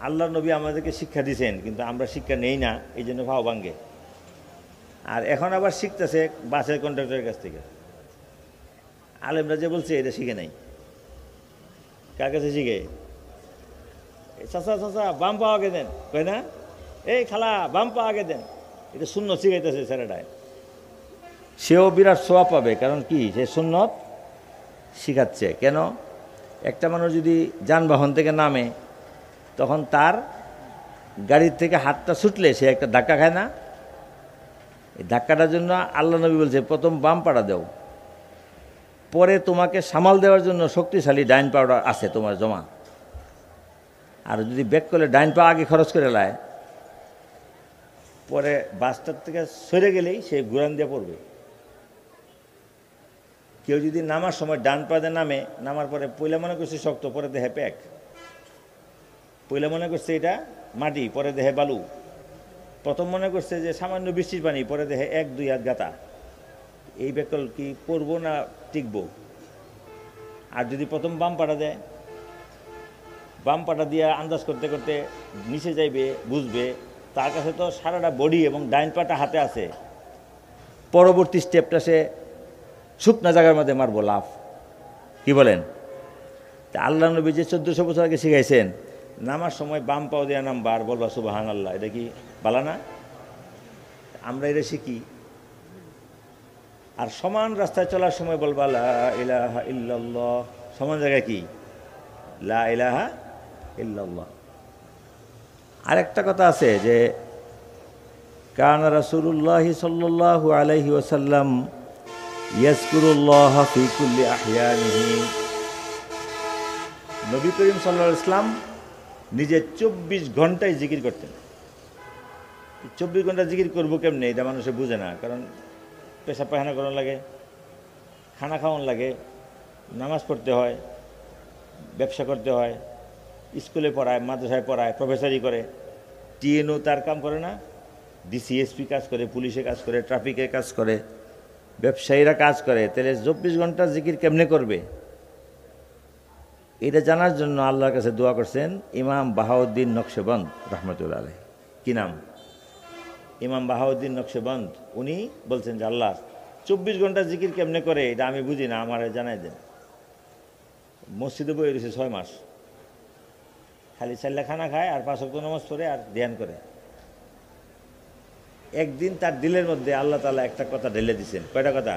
আল্লাহ নবী আমাদেরকে শিক্ষা দিয়েছেন, কিন্তু আমরা শিক্ষা নেই না, এই জন্য ভাও ভাঙ্গে। আর এখন আবার শিখতেছে বাসের কন্ডাক্টরের কাছ থেকে। আলেমরা যে বলছে এটা শিখে নাই, কার কাছে শিখে? চাচা চাচা বাম পা আগে দেন, কয় না? এই খালা বাম পা আগে দেন, এটা সুন্নত শিখাইতেছে ছেলেটায়। সেও বিরাট সোয়াব পাবে, কারণ কি, সে সুন্নত শিখাচ্ছে। কেন? একটা মানুষ যদি যানবাহন থেকে নামে, তখন তার গাড়ির থেকে হাতটা ছুটলে সে একটা ধাক্কা খায় না? এই ধাক্কাটার জন্য আল্লাহ নবী বলছে প্রথম বাম পাটা দাও, পরে তোমাকে সামাল দেওয়ার জন্য শক্তিশালী ডাইন পাউডার আছে তোমার জমা। আর যদি ব্যাক করলে ডাইন পা আগে খরচ করে লায়, পরে বাসটার থেকে সরে গেলেই সে ঘুরান দিয়ে পড়বে। কেউ যদি নামার সময় ডান পা দিয়ে নামে, নামার পরে পয়লা মনে করছে শক্ত, পরে দেহে প্যাক, পয়লা মনে করছে এটা মাটি, পরে দেহে বালু, প্রথম মনে করছে যে সামান্য বৃষ্টির পানি, পরে দেহে 1-2 হাত গাতা। এই ব্যাকল কি পড়বো না টিকবো? আর যদি প্রথম বাম পাটা দেয়, বাম পাটা দিয়ে আন্দাজ করতে করতে নিচে যাইবে, বুঝবে, তার কাছে তো সারাটা বডি এবং ডাইন পাটা হাতে আছে, পরবর্তী স্টেপটা সে শুকনা জায়গার মধ্যে মারবো, লাভ। কি বলেন? তা আল্লাহ নবী যে 1400 বছর আগে শিখাইছেন, নামার সময় বাম পাও দেওয়া নামবা আর বলবা সুবহান আল্লাহ, এটা কি বালা না? আমরা এটা শিখি। আর সমান রাস্তায় চলার সময় বলবা লা ইলাহা ইল্লাল্লাহ, সমান জায়গায় কি লা ইলাহা ইল্লাল্লাহ। আরেকটা কথা আছে যে কানা রাসূলুল্লাহি সাল্লাল্লাহু আলাইহি ওয়াসাল্লাম ইয়াজকুরুল্লাহ ফি কুল্লি আহইয়ানিহি। নবী করিম সাল্লাল্লাহু আলাইহি ওয়াসাল্লাম নিজে 24 ঘন্টায় জিকির করতেন। 24 ঘন্টা জিকির করবো কেমনে, এটা মানুষে বুঝে না। কারণ পেশাব পায়খানা করানো লাগে, খানা খাওয়ানো লাগে, নামাজ পড়তে হয়, ব্যবসা করতে হয়, স্কুলে পড়ায়, মাদ্রাসায় পড়ায়, প্রফেসরি করে, টিএনও তার কাম করে না, ডিসিএসপি কাজ করে, পুলিশে কাজ করে, ট্রাফিকে কাজ করে, ব্যবসায়ীরা কাজ করে। তাহলে 24 ঘন্টা জিকির কেমনে করবে? এটা জানার জন্য আল্লাহর কাছে দোয়া করছেন ইমাম বাহাউদ্দিন নকশবন্দ রহমতুল্লাহ আলাইহি। কি নাম? ইমাম বাহাউদ্দিন নকশবন্দ। উনি বলছেন যে আল্লাহ 24 ঘন্টা জিকির কেমনে করে এটা আমি বুঝি না, আমার জানাই দেন। মসজিদে বই রয়েছে 6 মাস, খালি চাল্লা খানা খায় আর 5 ওয়াক্ত নামাজ পড়ে আর ধ্যান করে। একদিন তার দিলের মধ্যে আল্লাহ তাআলা একটা কথা ঢেলে দিয়েছেন। কয়টা কথা?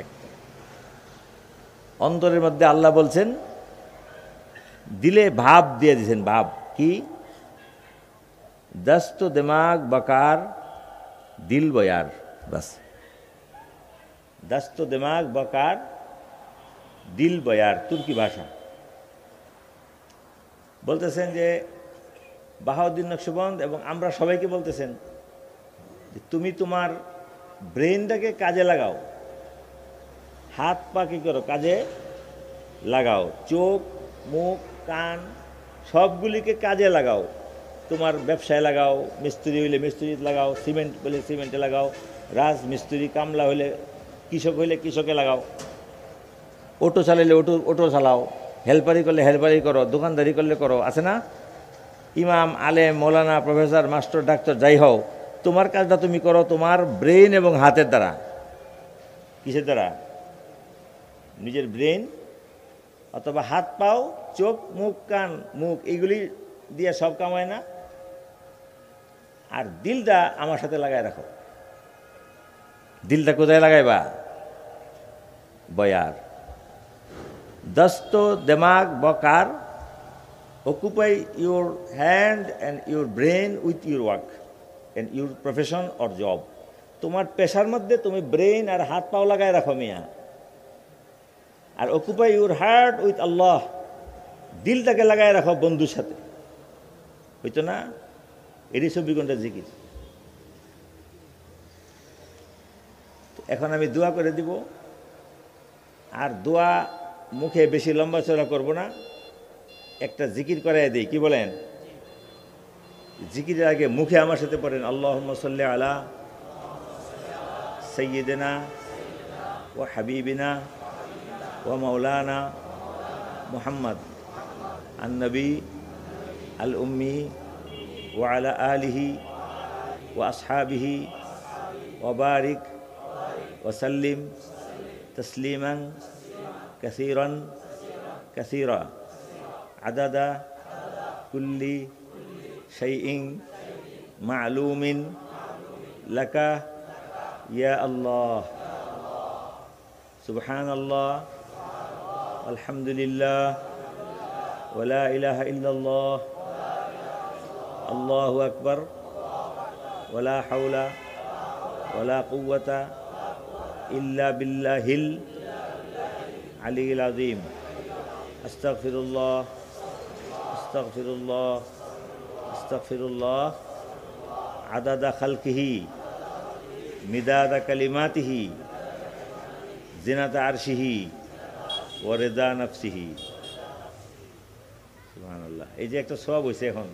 একটা। অন্তরের মধ্যে আল্লাহ বলছেন, দিলে ভাব দিয়ে দিয়েছেন। ভাব কি? দস্ত দিমাগ বকার দিল বয়ার, বাস। দস্ত দিমাগ বকার দিল বয়ার, তুর্কি ভাষা। বলতেছেন যে বাহাউদ্দিন নকশবন্দ এবং আমরা সবাইকে বলতেছেন যে তুমি তোমার ব্রেনটাকে কাজে লাগাও, হাত পা কী করো, কাজে লাগাও, চোখ মুখ কান সবগুলিকে কাজে লাগাও। তোমার ব্যবসায় লাগাও, মিস্ত্রি হইলে মিস্ত্রিতে লাগাও, সিমেন্ট হইলে সিমেন্টে লাগাও, রাজমিস্ত্রি কামলা হইলে, কৃষক হইলে কৃষকে লাগাও, অটো চালাইলে অটো চালাও, হেল্পারি করলে হেল্পারি করো, দোকানদারি করলে করো, আছে না? ইমাম আলেম মৌলানা প্রফেসর মাস্টার ডাক্তার যাই হও, তোমার কাজটা তুমি করো তোমার ব্রেন এবং হাতের দ্বারা। কিসের দ্বারা? নিজের ব্রেন অথবা হাত পাও, চোখ মুখ কান মুখ এইগুলি দিয়ে সব কামায় না। আর দিলটা আমার সাথে লাগায় রাখো। দিলটা কোথায় লাগাইবা? বয়ার। দস্ত দিমাগ বকার occupy your hand and your brain with your work and your profession or job. তোমার পেশার মধ্যে তুমি ব্রেন আর হাত পাও লাগায় রাখো মিয়া। আর occupy your heart with Allah, দিলটাকে লাগায় রাখো বন্ধুর সাথে। হইতো না? এরই 24 ঘন্টা জিকির। এখন আমি দোয়া করে দিব, আর দোয়া মুখে বেশি লম্বা চড়া করবো না, একটা জিকির করাই দিই। কি বলেন? জিকিরের আগে মুখে আমার সাথে পড়েন আল্লাহুম্মা সাল্লি আলা সাইয়্যিদিনা ওয়া হাবিবিনা ওয়া মাওলানা মুহাম্মদ আন-নবী আল উম্মি ওয়া আলা আলিহি ওয়া আসহাবিহি ওয়া বারিক ওয়া সাল্লিম তাসলিমান কাসীরান কাসীরা আদাদা কুল্লি শাইইন মা'লুমিন লাকা ইয়া আল্লাহ সুবহানাল্লাহ আলহামদুলিল্লাহ ওয়া লা ইলাহা ইল্লাল্লাহ আল্লাহু আকবার ওয়া লা হাওলা ওয়া লা কুওয়াতা ইল্লা বিল্লাহিল আলিয়্যিল আযীম আস্তাগফিরুল্লাহ আস্তাগফিরুল্লাহ আস্তাগফিরুল্লাহ আদাদা খালকিহি মিদাদা কালিমাতিহি জিনাতা আরশিহি ওয়া রিদা নাফসিহি সুবহানাল্লাহ। এই যে একটা সওয়াব হইছে, এখন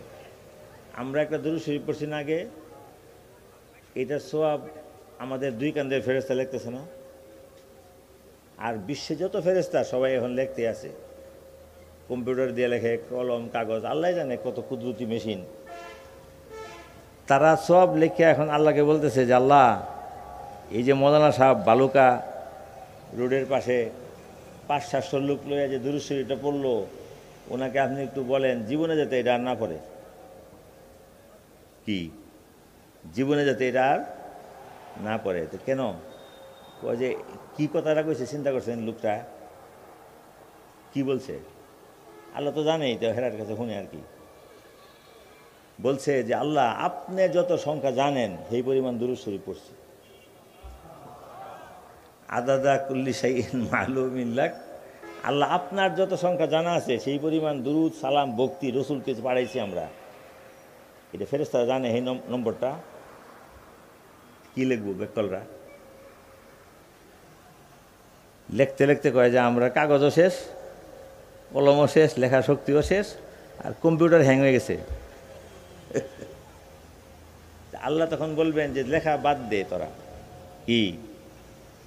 আমরা একটা দুরূদ শরীফ পড়ছি না আগে, এইটার সওয়াব আমাদের দুই কান্দের ফেরেশতা লিখতেছে না, আর বিশ্বে যত ফেরেশতা সবাই এখন লিখতে আছে, কম্পিউটার দিয়ে লেখে, কলম কাগজ, আল্লাহ জানে কত কুদরতি মেশিন। তারা সব লিখে এখন আল্লাহকে বলতেছে যে আল্লাহ, এই যে মৌলানা সাহেব বালুকা রোডের পাশে 500-700 লোক লইয়া যে দুরূদ শরীফটা পড়লো, ওনাকে আপনি একটু বলেন জীবনে যাতে এটা আর না পড়ে। কি জীবনে যাতে এটা আর না পড়ে? তো কেন? কয় যে কি কথাটা কইছে চিন্তা করছেন লোকটা কি বলছে? আল্লাহ তো জানেই, তো হেরার কাছে শুনে আর কি বলছে যে আল্লাহ, আপনি যত সংখ্যা জানেন সেই পরিমাণ দুরূদ শরীফ পড়ছি। আদাদা কুল্লি শাইইন মা'লুমিন লাক, আল্লাহ আপনার যত সংখ্যা জানা আছে সেই পরিমাণ দুরূদ সালাম ভক্তি রসুলকে পাঠাইছি আমরা। এটা ফেরেশতারা জানে এই নম্বরটা। কি লিখবো বেকলরা? লিখতে লিখতে কয় যে আমরা কাগজও শেষ, কলমও শেষ, লেখার শক্তিও শেষ, আর কম্পিউটার হ্যাং হয়ে গেছে। আল্লাহ তখন বলবেন যে লেখা বাদ দে,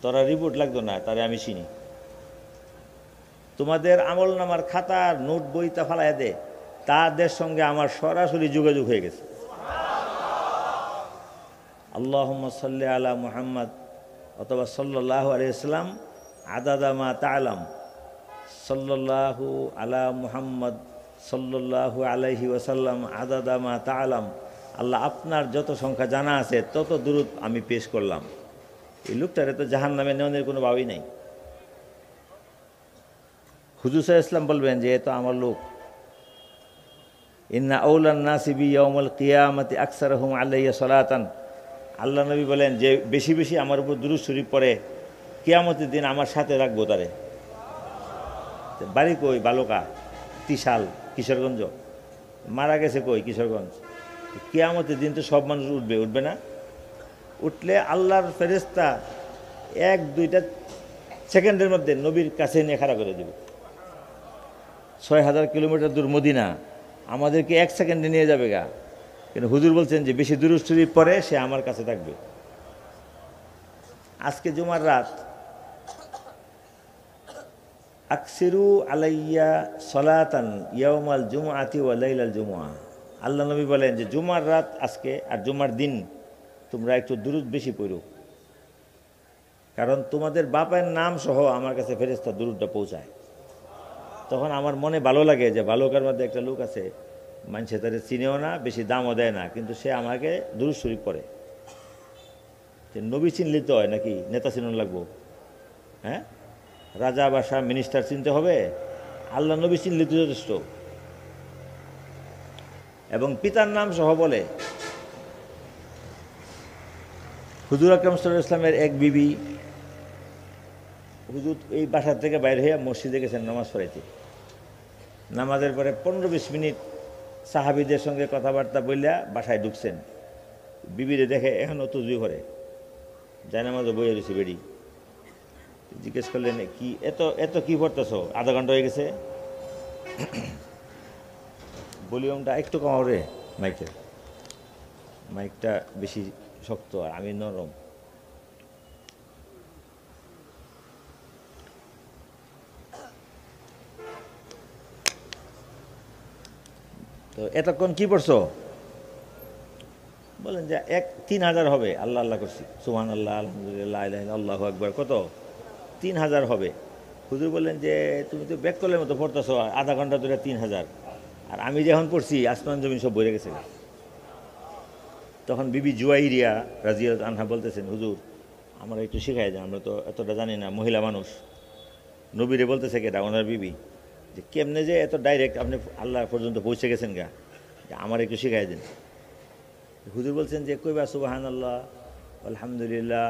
তোরা রিপোর্ট লাগতো না, তারে আমি চিনি। তোমাদের আমল নামার খাতা নোট বইটা ফালাই দে, তাদের সঙ্গে আমার সরাসরি যোগাযোগ হয়ে গেছে। আল্লাহুম্মা সাল্লি আলা মুহাম্মদ অথবা সাল্লাল্লাহু আলাইহি ওয়াসাল্লাম আদাদা মা তা'লাম, সাল্লাল্লাহু আলা মুহাম্মদ সাল্লাল্লাহু আলাইহি ওয়াসাল্লাম আদাদা মা তা'লাম। আল্লাহ আপনার যত সংখ্যা জানা আছে তত দুরূদ আমি পেশ করলাম। এই লোকটারে তো জাহান্নামে নেওয়ার কোনো ভাবই নাই। হুজুর সাল্লাল্লাহু আলাইহি ওয়াসাল্লাম বলবেন যে এ তো আমার লোক। ইন্না আউলান নাসি বি ইয়াউমুল কিয়ামাতি আকসারুহুম আলাইয়া সালাতান। আল্লাহ নবী বলেন যে বেশি বেশি আমার উপর দুরূদ শরীফ পড়ে, কিয়ামতের দিন আমার সাথে রাখবো তারে। বাড়ি কই? বালুকা, ত্রিশাল, কিশোরগঞ্জ। মারা গেছে কই? কিশোরগঞ্জ। কিয়ামতের দিন তো সব মানুষ উঠবে না? উঠলে আল্লাহর ফেরেশতা 1-2 সেকেন্ডের মধ্যে নবীর কাছে নিয়ে খাড়া করে দেবে। 6000 কিলোমিটার দূর মদিনা, আমাদেরকে 1 সেকেন্ডে নিয়ে যাবে গা। কিন্তু হুজুর বলছেন যে বেশি দুরূদ শরীফ পড়ে সে আমার কাছে থাকবে। আজকে জুমার রাত আকসিরু আলাইয়া সলাতান ইয়াউমাল জুমআতি ওয়া লাইলাল জুমআ। আল্লাহ নবী বলেন যে জুমার রাত আজকে আর জুমার দিন তোমরা একটু দুরূদ বেশি পড়ো, কারণ তোমাদের বাপের নাম সহ আমার কাছে ফেরেশতা দুরূদটা পৌঁছায়। তখন আমার মনে ভালো লাগে যে বালুকার মধ্যে একটা লোক আছে, মানুষে তাদের চিনেও না, বেশি দামও দেয় না, কিন্তু সে আমাকে দুরূদ শরীফ পড়ে। যে নবী চিনলে তো হয় নাকি নেতা চিনন লাগবো? হ্যাঁ, রাজা বাসা মিনিস্টার চিনতে হবে? আল্লাহ নবী চিনলে তো যথেষ্ট। এবং পিতার নাম সহ বলে। হুজুর আকরাম সাল্লাল্লাহু আলাইহি ওয়াসাল্লামের এক বিবি, হুজুর এই বাসার থেকে বাইরে হয়ে মসজিদে গেছেন নামাজ পড়াইতে। নামাজের পরে 15-20 মিনিট সাহাবীদের সঙ্গে কথাবার্তা বললে বাসায় ঢুকছেন। বিবিরে দেখে এখনও তুজু করে যায়, নামাজও বইয়ে রয়েছে বেড়ি। জিজ্ঞেস করলেন কি এত এত কি পড়তেছ? আধা ঘন্টা হয়ে গেছে। ভলিউমটা একটু কমাও রে মাইকের, মাইকটা বেশি শক্ত আর আমি নরম। তো এতক্ষণ কি পড়ছো? বলেন যে 3000 হবে। আল্লাহ আল্লাহ করছি, সুবহান আল্লাহ, আলহামদুলিল্লাহ, আল্লাহু আকবার, কত? 3000 হবে। হুজুর বললেন যে তুমি তো ব্যাককলের মতো পড়তেছো, আধা ঘন্টা ধরে 3000, আর আমি যখন পড়ছি আসমান জমিন সব বইরে গেছে। তখন বিবি জুয়াইরিয়া রাজিয়াল্লাহু আনহা বলতেছেন, হুজুর আমরা একটু শিখাই দেন, আমরা তো এতটা জানি না, মহিলা মানুষ। নবীরে বলতেছে কেটা? ওনার বিবি, যে কেমনে যে এত ডাইরেক্ট আপনি আল্লাহ পর্যন্ত পৌঁছে গেছেন গা, আমার একটু শিখাই দেন। হুজুর বলছেন যে কইবা সুবহানাল্লাহ, আলহামদুলিল্লাহ,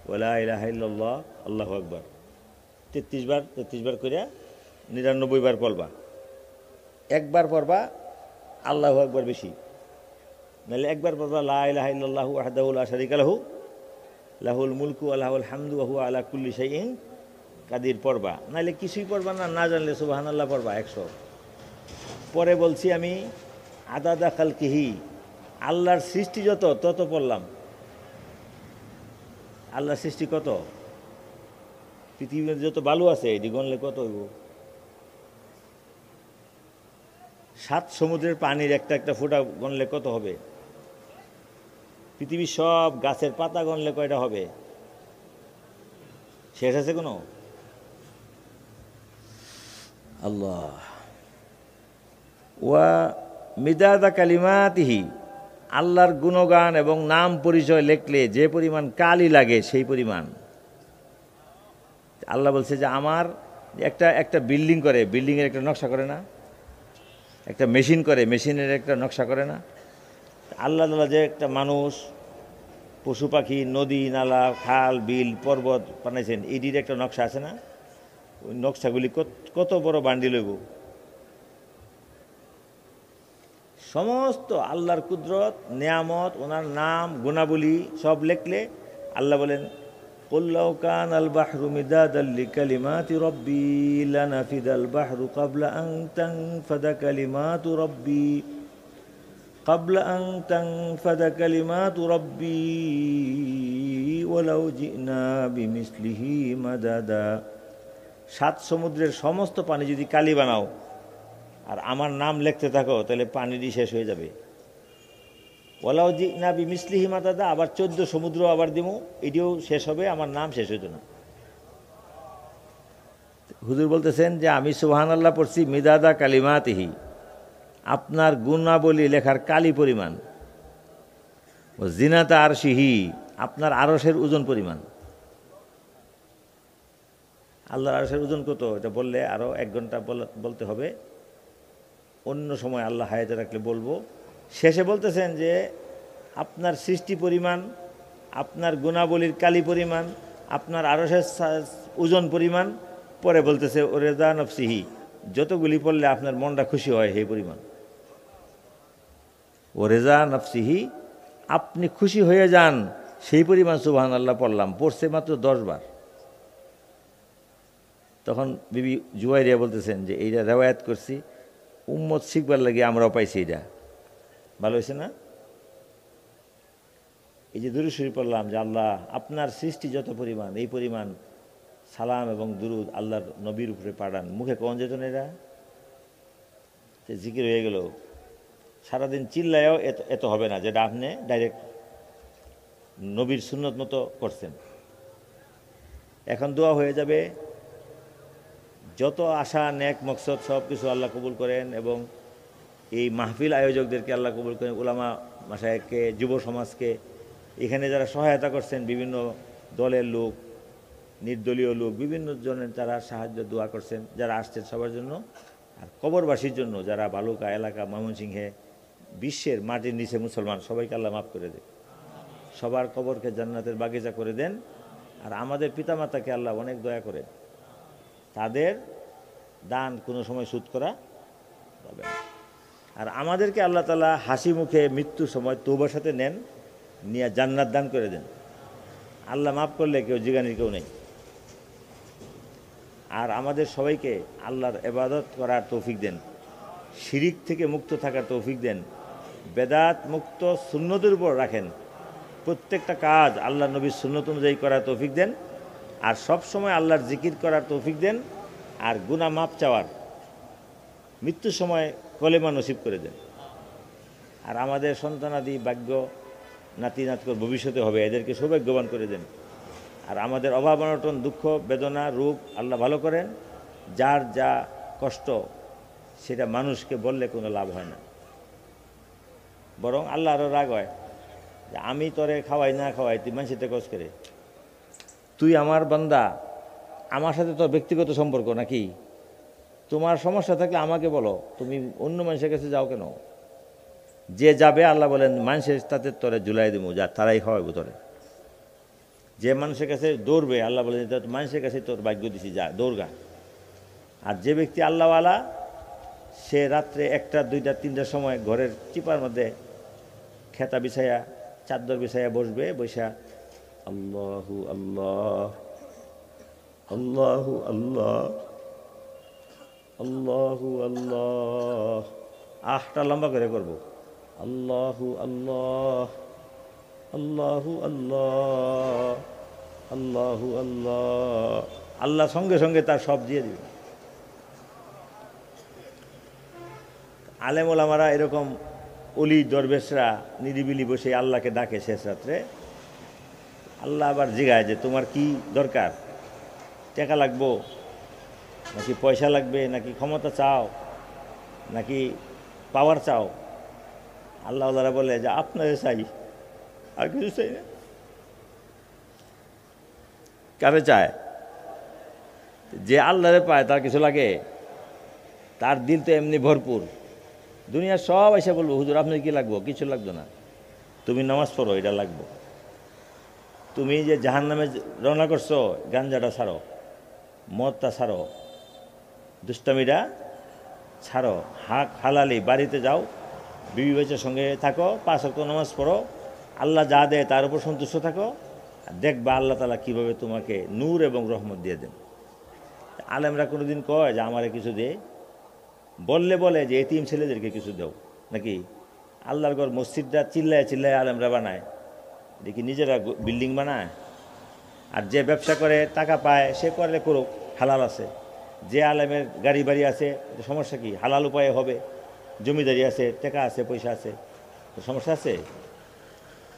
ওয়ালা ইলাহা ইল্লাল্লাহ, আল্লাহু আকবার 33 বার করিয়া 99 বার পড়বা। একবার পড়বা আল্লাহু আকবার বেশি, নাহলে একবার পড়বা লা ইলাহা ইল্লাল্লাহু ওয়াহদাহু লা শারীকা লাহু লাহুল মুলকু ওয়া লাহুল হামদু ওয়া হুয়া আলা কুল্লি শাইইন কাদির পড়বা, নাহলে কিছুই পড়বা না, না জানলে সুবহানাল্লাহ পড়বা 100। পরে বলছি আমি আদাদা খালকিহি, আল্লাহর সৃষ্টি যত তত পড়লাম। আল্লাহর সৃষ্টি কত? পৃথিবীর যত বালু আছে এটি গণলে কত হইব? 7 সমুদ্রের পানির একটা একটা ফোঁটা গণলে কত হবে? পৃথিবীর সব গাছের পাতা গণলে কয়টা হবে? শেষ আছে কোনো? আল্লাহ। ওয়া মিদাদা কালিমাতিহি, আল্লাহর গুণগান এবং নাম পরিচয় লেখলে যে পরিমাণ কালি লাগে সেই পরিমাণ। আল্লাহ বলছে যে আমার একটা বিল্ডিং করে, বিল্ডিংয়ের একটা নকশা করে না? একটা মেশিন করে, মেশিনের একটা নকশা করে না? আল্লাহ তাআলা যে একটা মানুষ, পশু পাখি, নদী নালা, খাল বিল পর্বত বানাইছেন, এটির একটা নকশা আছে না? ওই নকশাগুলি কত বড় বান্ডিল হইব। সমস্ত আল্লাহর কুদরত, নেয়ামত, ওনার নাম, গুণাবলী সব লেখলে আল্লাহ বলেন কুল লাউ কানাল বাহরু মিদাদাল লিকালিমাতি রাব্বি লানাফিদাল বাহরু ক্বাবলা আন তানফাদা কালিমাতু রাব্বি ক্বাবলা আন তানফাদা কালিমাতু রাব্বি ওয়ালাউ জিনা বিমিসলিহি মাদাদা। 7 সমুদ্রের সমস্ত পানি যদি কালি বানাও আর আমার নাম লিখতে থাকো, তাহলে পানিরই শেষ হয়ে যাবে। ওয়ালাউ জিনা বিমিসলিহি মাদাদা, আবার 14 সমুদ্র আবার দিমু, এটিও শেষ হবে, আমার নাম শেষ হইতো না। হুজুর বলতেছেন যে আমি সুবহানাল্লাহ পড়ছি মিদাদা কালিমাতিহি, আপনার গুণাবলী লেখার কালি পরিমাণ। ও জিনাতা আরশিহি, আপনার আরশের ওজন পরিমাণ। আল্লাহর আরশের ওজন কত? এটা বললে আরও 1 ঘন্টা বলতে হবে, অন্য সময় আল্লাহ হায়াতে রাখলে বলবো। শেষে বলতেছেন যে আপনার সৃষ্টি পরিমাণ, আপনার গুণাবলীর কালি পরিমাণ, আপনার আরশের ওজন পরিমাণ। পরে বলতেছে ও রেজা নফসিহি, যতগুলি পড়লে আপনার মনটা খুশি হয় সেই পরিমাণ। ও রেজা নফসিহি, আপনি খুশি হয়ে যান সেই পরিমাণ সুবহানাল্লাহ পড়লাম। পড়ছে মাত্র 10 বার। তখন বিবি জুয়াইরিয়া বলতেছেন যে এইটা রেওয়ায়াত করছি উম্মত শিখবার লাগে, আমরাও পাইছি, এটা ভালো হয়েছে না? এই যে দুরূদ শরীফ পড়লাম যে আল্লাহ আপনার সৃষ্টি যত পরিমাণ, এই পরিমাণ সালাম এবং দুরূদ আল্লাহর নবীর উপরে পাঠান। মুখে কখন যেত না, এরা জিকির হয়ে গেল। সারাদিন চিল্লায়ও এত হবে না, যেটা আপনি ডাইরেক্ট নবীর সুন্নত মতো করছেন। এখন দোয়া হয়ে যাবে, যত আশা নেক মকসদ সব কিছু আল্লাহ কবুল করেন, এবং এই মাহফিল আয়োজকদেরকে আল্লাহ কবুল করেন, উলামা মাশায়েখকে, যুব সমাজকে, এখানে যারা সহায়তা করছেন, বিভিন্ন দলের লোক, নির্দলীয় লোক, বিভিন্ন জনের যারা সাহায্য দোয়া করছেন, যারা আসছেন সবার জন্য, আর কবরবাসীর জন্য যারা বালুকা এলাকা, ময়মনসিংহে, বিশ্বের মাটির নিচে মুসলমান, সবাইকে আল্লাহ মাফ করে দেন, সবার কবরকে জান্নাতের বাগিচা করে দেন। আর আমাদের পিতামাতাকে আল্লাহ অনেক দয়া করেন, তাদের দান কোনো সময় সুদ করা যাবে না। আর আমাদেরকে আল্লাহ তাআলা হাসি মুখে মৃত্যুর সময় তওবার সাথে নেন, নিয়ে জান্নাত দান করে দেন। আল্লাহ মাফ করলে কেউ জিগানির কেউ নেই। আর আমাদের সবাইকে আল্লাহর ইবাদত করার তৌফিক দেন, শিরিক থেকে মুক্ত থাকার তৌফিক দেন, বেদাত মুক্ত সুন্নতের উপর রাখেন, প্রত্যেকটা কাজ আল্লাহ নবীর সুন্নত অনুযায়ী করার তৌফিক দেন, আর সব সময় আল্লাহর জিকির করার তৌফিক দেন, আর গুনাহ মাপ চাওয়ার, মৃত্যুর সময় কলেমা নসিব করে দেন। আর আমাদের সন্তানাদি ভাগ্য নাতি নাতকর ভবিষ্যতে হবে, এদেরকে সৌভাগ্যবান করে দেন। আর আমাদের অভাব অনটন দুঃখ বেদনা রোগ আল্লাহ ভালো করেন। যার যা কষ্ট সেটা মানুষকে বললে কোনো লাভ হয় না, বরং আল্লাহ আরও রাগ হয় যে আমি তোরে খাওয়াই না খাওয়াই তুই মানুষের কষ্ট করে, তুই আমার বান্দা, আমার সাথে তোর ব্যক্তিগত সম্পর্ক নাকি? তোমার সমস্যা থাকলে আমাকে বলো, তুমি অন্য মানুষের কাছে যাও কেন? যে যাবে আল্লাহ বলেন মানুষের তাতে তোরে ঝুলাই দেবো, যা তারাই খাওয়াবো তোরে। যে মানুষের কাছে দৌড়বে আল্লাহ বলেন মানুষের কাছে তোর ভাগ্য দিছি, যা দৌড়গা। আর যে ব্যক্তি আল্লাহওয়ালা সে রাত্রে 1টা 2টা 3টার সময় ঘরের চিপার মধ্যে খেতা বিছাইয়া চাদর বিছাইয়া বসবে, বৈশা আল্লাহু আল্লাহ আল্লাহু আল্লাহ আল্লাহু আল্লাহ 8টা লম্বা করে করব, আল্লাহু আল্লাহ আল্লাহু আল্লাহ আল্লাহু আল্লাহ। আল্লাহ সঙ্গে সঙ্গে তার সব দিয়ে দিবে। আলেম ওলামারা এরকম অলি দরবেশরা নিরিবিলি বসে আল্লাহকে ডাকে শেষ রাত্রে। আল্লাহ আবার জিগায় যে তোমার কি দরকার, টাকা লাগবো নাকি পয়সা লাগবে নাকি ক্ষমতা চাও নাকি পাওয়ার চাও? আল্লাহ ওলারা বলে যে আপনারে চাই, আর কিছু চাই না। কারে চায়? যে আল্লাহরে পায় তার কিছু লাগে? তার দিল তো এমনি ভরপুর। দুনিয়ার সব এসে বলবো হুজুর আপনার কি লাগবো? কিছু লাগতো না, তুমি নামাজ পড়ো, এটা লাগবো। তুমি যে জাহান্নামে রওনা করছো, গাঞ্জাটা ছাড়ো, মদটা ছাড়ো, দুষ্টামিটা ছাড়ো, হালালি বাড়িতে যাও, বিবি বাচ্চার সঙ্গে থাকো, 5 ওয়াক্ত নামাজ পড়ো, আল্লাহ যা দেয় তার উপর সন্তুষ্ট থাকো, দেখবা আল্লাহ তাআলা কীভাবে তোমাকে নূর এবং রহমত দিয়ে দেন। আলেমরা কোনোদিন কয় যে আমারে কিছু দে? বললে বলে যে এতিম ছেলেদেরকে কিছু দাও নাকি? আল্লাহর ঘর মসজিদটা চিল্লায় চিল্লায় আলেমরা বানায়, দেখি নিজেরা বিল্ডিং বানায়। আর যে ব্যবসা করে টাকা পায় সে করলে করুক, হালাল আছে। যে আলেমের গাড়ি বাড়ি আছে সমস্যা কি? হালাল উপায়ে হবে। জমিদারি আছে, টাকা আছে, পয়সা আছে, সমস্যা আছে?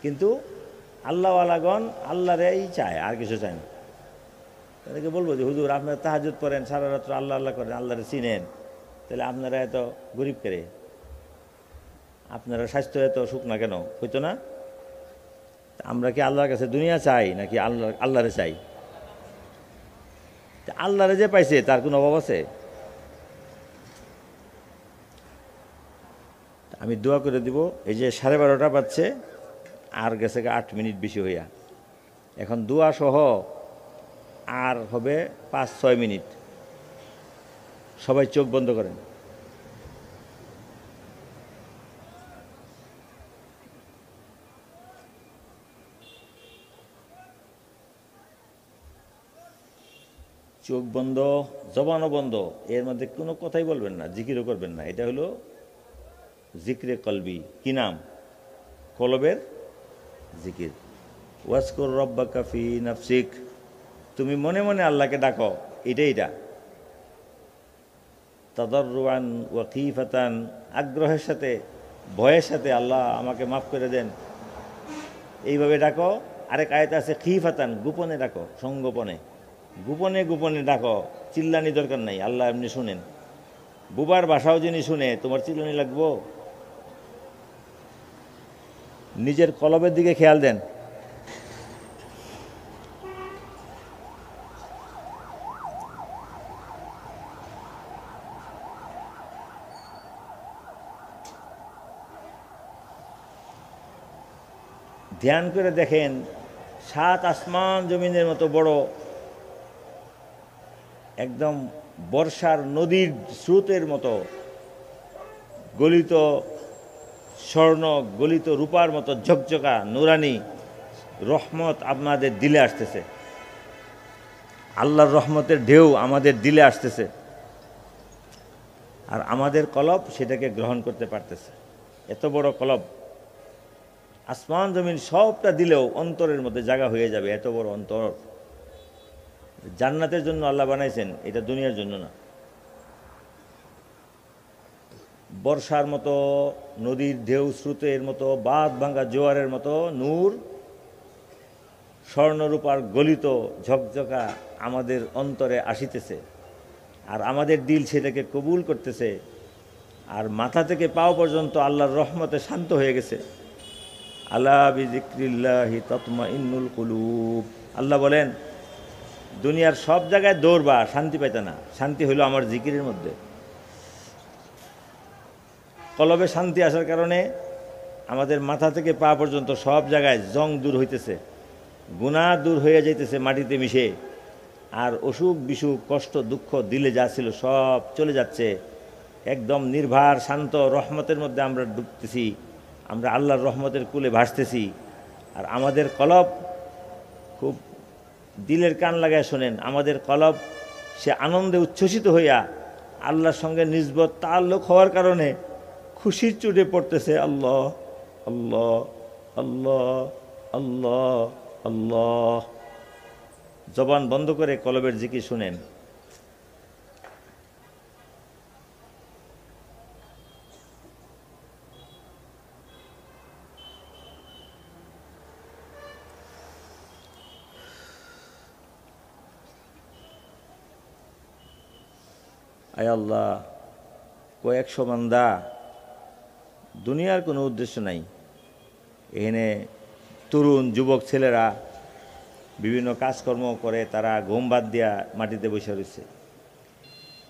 কিন্তু আল্লাহওয়ালাগণ আল্লাহরেই চায়, আর কিছু চায় না। তাদেরকে বলবো যে হুজুর আপনারা তাহাজ্জুদ পড়েন, সারা রাত্র আল্লাহ আল্লাহ করেন, আল্লাহরে চিনেন, তাহলে আপনারা এত গরিব করে, আপনারা স্বাস্থ্য এত সুখ না কেন? হইতো না? আমরা কি আল্লাহর কাছে দুনিয়া চাই নাকি আল্লাহরে চাই? আল্লাহরে যে পাইছে তার কোনো অভাব আছে? আমি দোয়া করে দিব। এই যে 12:30 বাজছে, আর গেছে 8 মিনিট বেশি হইয়া, এখন দোয়া সহ আর হবে 5-6 মিনিট। সবাই চোখ বন্ধ করেন। চোখ বন্ধ, জবানও বন্ধ, এর মধ্যে কোনো কথাই বলবেন না, জিকিরও করবেন না। এটা হলো জিক্রে কলবি। কি নাম? কলবের জিকির। ওয়াজকুর রব্বাকা ফি নাফসিক, তুমি মনে মনে আল্লাহকে ডাকো, এটা তাদাররুআন ওয়া খীফাতান, আগ্রহের সাথে ভয়ের সাথে, আল্লাহ আমাকে মাফ করে দেন, এইভাবে ডাকো। আরেক আয়াত আছে খীফাতান, গোপনে ডাকো, সংগোপনে, গোপনে গোপনে ডাকো, চিল্লানি দরকার নাই, আল্লাহ এমনি শুনেন। বুবার ভাষাও যিনি শুনে, তোমার চিল্লানি লাগবো? নিজের কলবের দিকে খেয়াল দেন। ধ্যান করে দেখেন 7 আসমান জমিনের মতো বড়, একদম বর্ষার নদীর স্রোতের মতো গলিত স্বর্ণ, গলিত রূপার মতো ঝকঝকা নুরানি রহমত আপনাদের দিলে আসতেছে। আল্লাহর রহমতের ঢেউ আমাদের দিলে আসতেছে, আর আমাদের কলব সেটাকে গ্রহণ করতে পারতেছে। এত বড় কলব, আসমান জমিন সবটা দিলেও অন্তরের মধ্যে জায়গা হয়ে যাবে। এত বড় অন্তর জান্নাতের জন্য আল্লাহ বানাইছেন, এটা দুনিয়ার জন্য না। বর্ষার মতো, নদীর ঢেউ স্রোতের মতো, বাঁধ ভাঙ্গা জোয়ারের মতো নূর স্বর্ণরূপার গলিত ঝকঝকা আমাদের অন্তরে আসিতেছে, আর আমাদের দিল সেটাকে কবুল করতেছে, আর মাথা থেকে পাও পর্যন্ত আল্লাহর রহমতে শান্ত হয়ে গেছে। আলা বিযিক্রিল্লাহি তাতমাইন্নুল কুলুব। আল্লাহ বলেন, দুনিয়ার সব জায়গায় দৌড়বা, শান্তি পাইতে না, শান্তি হইল আমার জিকিরের মধ্যে। কলবে শান্তি আসার কারণে আমাদের মাথা থেকে পা পর্যন্ত সব জায়গায় জং দূর হইতেছে, গুনাহ দূর হয়ে যাইতেছে মাটিতে মিশে, আর অসুখ বিসুখ কষ্ট দুঃখ দিলে যা ছিল সব চলে যাচ্ছে। একদম নির্ভার শান্ত রহমতের মধ্যে আমরা ডুবতেছি, আমরা আল্লাহর রহমতের কুলে ভাসতেছি। আর আমাদের কলব, খুব দিলের কান লাগায় শোনেন, আমাদের কলব সে আনন্দে উচ্ছ্বসিত হইয়া আল্লাহর সঙ্গে নিসবত তাআল্লুক হওয়ার কারণে খুশির চুটে পড়তেছে। আল্লাহ আল্লাহ আল্লাহ আল্লাহ আল্লাহ। জবান বন্ধ করে কলবের জিকির শুনেন। আয় আল্লাহ, কয়েকশো বান্দা, দুনিয়ার কোনো উদ্দেশ্য নাই। এখানে তরুণ যুবক ছেলেরা বিভিন্ন কাজকর্ম করে, তারা ঘুম বাদ দিয়া মাটিতে বসে রয়েছে।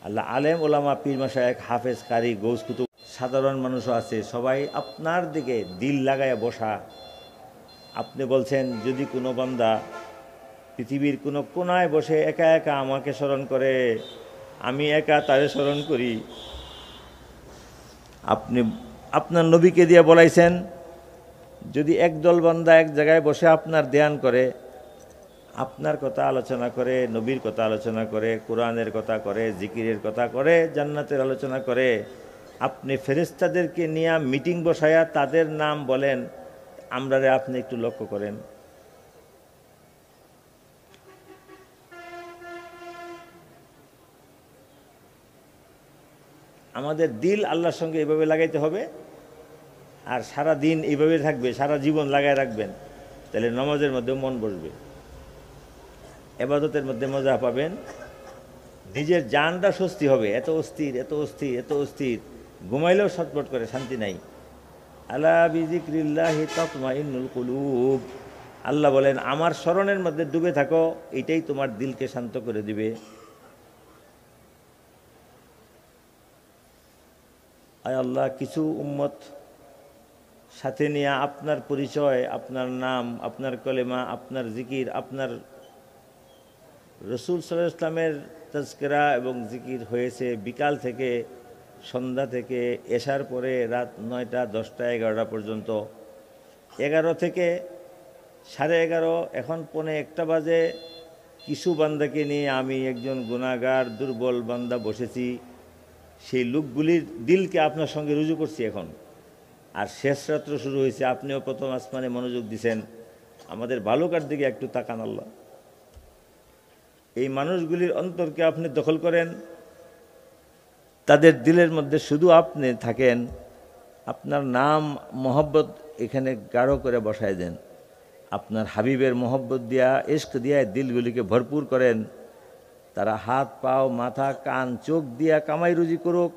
আল্লাহ, আলেম ওলামা, পীর মাশায়েখ, হাফেজ, কারি, গৌস কুতুব, সাধারণ মানুষও আছে, সবাই আপনার দিকে দিল লাগায় বসা। আপনি বলছেন, যদি কোনো বান্দা পৃথিবীর কোনো কোনায় বসে একা একা আমাকে স্মরণ করে, আমি একা তারে স্মরণ করি। আপনি আপনার নবীকে দিয়ে বলাইছেন, যদি একদল বান্দা এক জায়গায় বসে আপনার ধ্যান করে, আপনার কথা আলোচনা করে, নবীর কথা আলোচনা করে, কোরআনের কথা করে, জিকিরের কথা করে, জান্নাতের আলোচনা করে, আপনি ফেরেশতাদেরকে নিয়ে মিটিং বসায়া তাদের নাম বলেন, আমরারে আপনি একটু লক্ষ্য করেন। আমাদের দিল আল্লাহর সঙ্গে এইভাবে লাগাইতে হবে, আর সারা দিন এইভাবে থাকবে, সারা জীবন লাগায় রাখবেন, তাহলে নামাজের মধ্যে মন বসবে, ইবাদতের মধ্যে মজা পাবেন, নিজের জানটা স্বস্তি হবে। এত অস্থির, এত অস্থির, এত অস্থির, ঘুমাইলেও ছটফট করে, শান্তি নাই। আলা বিযিক্রিল্লাহি তাতমাইন্নুল কুলুব। আল্লাহ বলেন, আমার স্মরণের মধ্যে ডুবে থাকো, এটাই তোমার দিলকে শান্ত করে দিবে। আয় আল্লাহ, কিছু উম্মত সাথে নিয়ে আপনার পরিচয়, আপনার নাম, আপনার কলেমা, আপনার জিকির, আপনার রসুল সাল্লাল্লাহু আলাইহি ওয়াসাল্লামের তাজকিরা এবং জিকির হয়েছে বিকাল থেকে, সন্ধ্যা থেকে, এশার পরে রাত 9টা, 10টা, 11টা পর্যন্ত। 11 থেকে 11:30, এখন 12:45 বাজে, কিছু বান্দাকে নিয়ে আমি একজন গুনাহগার দুর্বল বান্দা বসেছি, সেই লোকগুলির দিলকে আপনার সঙ্গে রুজু করছি এখন। আর শেষ রাত্র শুরু হয়েছে, আপনিও প্রথম আসমানে মনোযোগ দিছেন, আমাদের ভালোকার দিকে একটু তাকান আল্লাহ। এই মানুষগুলির অন্তরকে আপনি দখল করেন, তাদের দিলের মধ্যে শুধু আপনি থাকেন, আপনার নাম মহব্বত এখানে গাঢ় করে বসায় দেন, আপনার হাবিবের মহব্বত দিয়া, ইশক দিয়া দিলগুলিকে ভরপুর করেন। তারা হাত পাও, মাথা, কান, চোখ দিয়া কামাই রুজি করুক,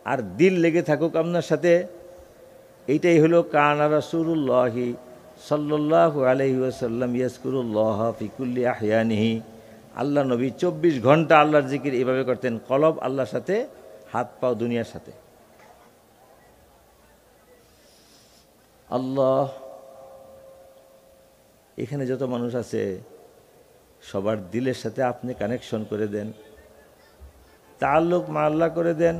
আর দিল লেগে থাকুক আপনার সাথে। এইটাই হলো কানা রাসূলুল্লাহি সাল্লাল্লাহু আলাইহি ওয়াসাল্লাম ইয়াজকুরুল্লাহ ফি কুল্লি আহইয়ানিহি। আল্লাহ নবী 24 ঘন্টা আল্লাহর জিকির এভাবে করতেন, কলব আল্লাহর সাথে, হাত পাও দুনিয়ার সাথে। আল্লাহ, এখানে যত মানুষ আছে সবার দিলের সাথে আপনি কানেকশন করে দেন, তাআল্লুক মা আল্লাহ করে দেন,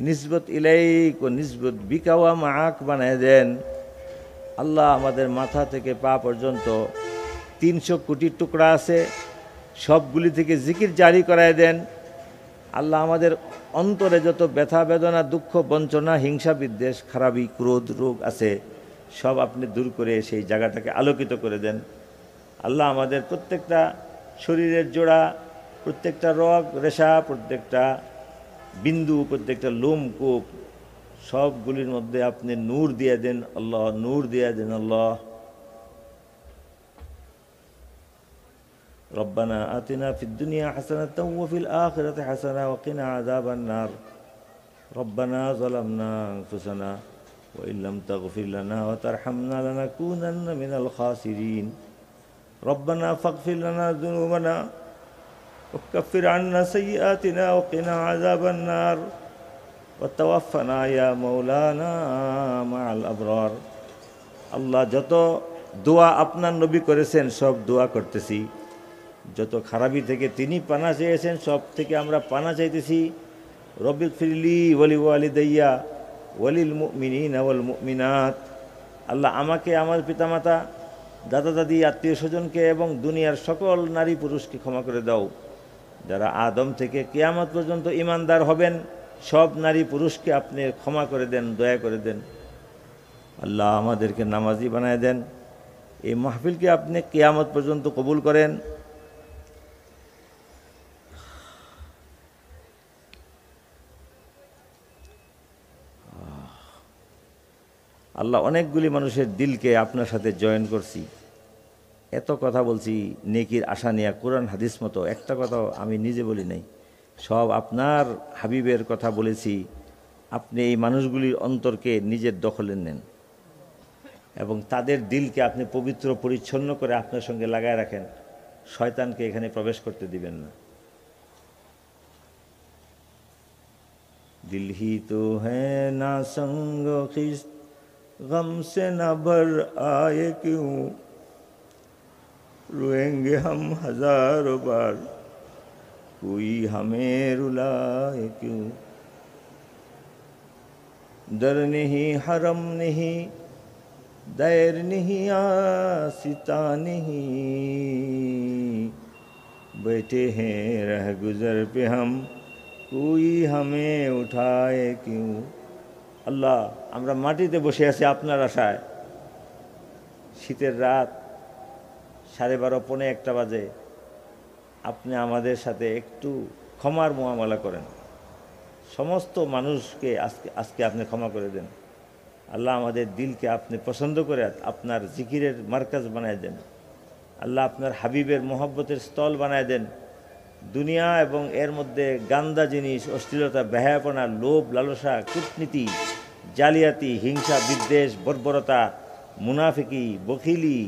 নিসবত ইলাইক ও নিসবত বিকা ওয়া মাআক বানায় দেন। আল্লাহ, আমাদের মাথা থেকে পা পর্যন্ত 300 কোটি টুকরা আছে, সবগুলি থেকে জিকির জারি করায় দেন। আল্লাহ, আমাদের অন্তরে যত ব্যথা বেদনা, দুঃখ, বঞ্চনা, হিংসা, বিদ্বেষ, খারাপি, ক্রোধ, রোগ আছে, সব আপনি দূর করে সেই জায়গাটাকে আলোকিত করে দেন। আল্লাহ, আমাদের প্রত্যেকটা শরীরের জোড়া, প্রত্যেকটা রগ রেশা, প্রত্যেকটা বিন্দু, প্রত্যেকটা লোম কূপ, সবগুলির মধ্যে আপনি নূর দিয়ে দেন আল্লাহ, নূর দিয়ে দেন আল্লাহ। ربنا آتنا في الدنيا حسنة وفي الآخرة حسنة وقنا عذاب النار ربنا ظلمنا أنفسنا وإن لم تغفر لنا وترحمنا لنكونن من الخاسرين ربنا فاغفر لنا ذنوبنا وكفر عنا سيئاتنا وقنا عذاب النار وتوفنا يا مولانا مع الأبرار আল্লাহ যত দোয়া আপনার নবী করেছেন সব দোয়া করতেছি, যত খারাপি থেকে তিনি পানা চেয়েছেন সব থেকে আমরা পানা চাইতেছি। রব্বিগ ফিরলি ওয়ালি ওয়ালিদাইয়া ওয়ালিল মুমিনিনা ওয়াল মুমিনাত। আল্লাহ আমাকে, আমার পিতামাতা, দাদা দাদি, আত্মীয় স্বজনকে এবং দুনিয়ার সকল নারী পুরুষকে ক্ষমা করে দাও। যারা আদম থেকে কিয়ামত পর্যন্ত ঈমানদার হবেন সব নারী পুরুষকে আপনি ক্ষমা করে দেন, দয়া করে দেন। আল্লাহ আমাদেরকে নামাজি বানায় দেন। এই মাহফিলকে আপনি কিয়ামত পর্যন্ত কবুল করেন। আল্লাহ অনেকগুলি মানুষের দিলকে আপনার সাথে জয়েন করছি, এত কথা বলছি নেকির আশা নিয়ে, কোরআন হাদিস মতো একটা কথাও আমি নিজে বলি নাই, সব আপনার হাবিবের কথা বলেছি। আপনি এই মানুষগুলির অন্তরকে নিজের দখলে নেন এবং তাদের দিলকে আপনি পবিত্র পরিচ্ছন্ন করে আপনার সঙ্গে লাগায় রাখেন, শয়তানকে এখানে প্রবেশ করতে দিবেন না। দিল হি তো হ্যায় না সঙ্গ খিস্ত गम से न भर आए क्यों रोएंगे हम हजारों बार कोई हमें रुलाए क्यों दर नहीं हरम नहीं दैर नहीं आसिता नहीं बैठे हैं रह गुजर पे हम कोई हमें उठाए क्यों। আল্লাহ আমরা মাটিতে বসে আছি আপনার আশায়, শীতের রাত 12:30 পৌনে 1টা বাজে, আপনি আমাদের সাথে একটু ক্ষমার মুআমালা করেন। সমস্ত মানুষকে আজকে আপনি ক্ষমা করে দেন। আল্লাহ আমাদের দিলকে আপনি পছন্দ করে আপনার জিকিরের মার্কাজ বানায় দেন। আল্লাহ আপনার হাবিবের মোহব্বতের স্থল বানায় দেন। দুনিয়া এবং এর মধ্যে গান্দা জিনিস, অশ্লীলতা, বেহায়াপনা, লোভ, লালসা, কূটনীতি, জালিয়াতি, হিংসা, বিদ্বেষ, বর্বরতা, মুনাফিকি, বখিলি,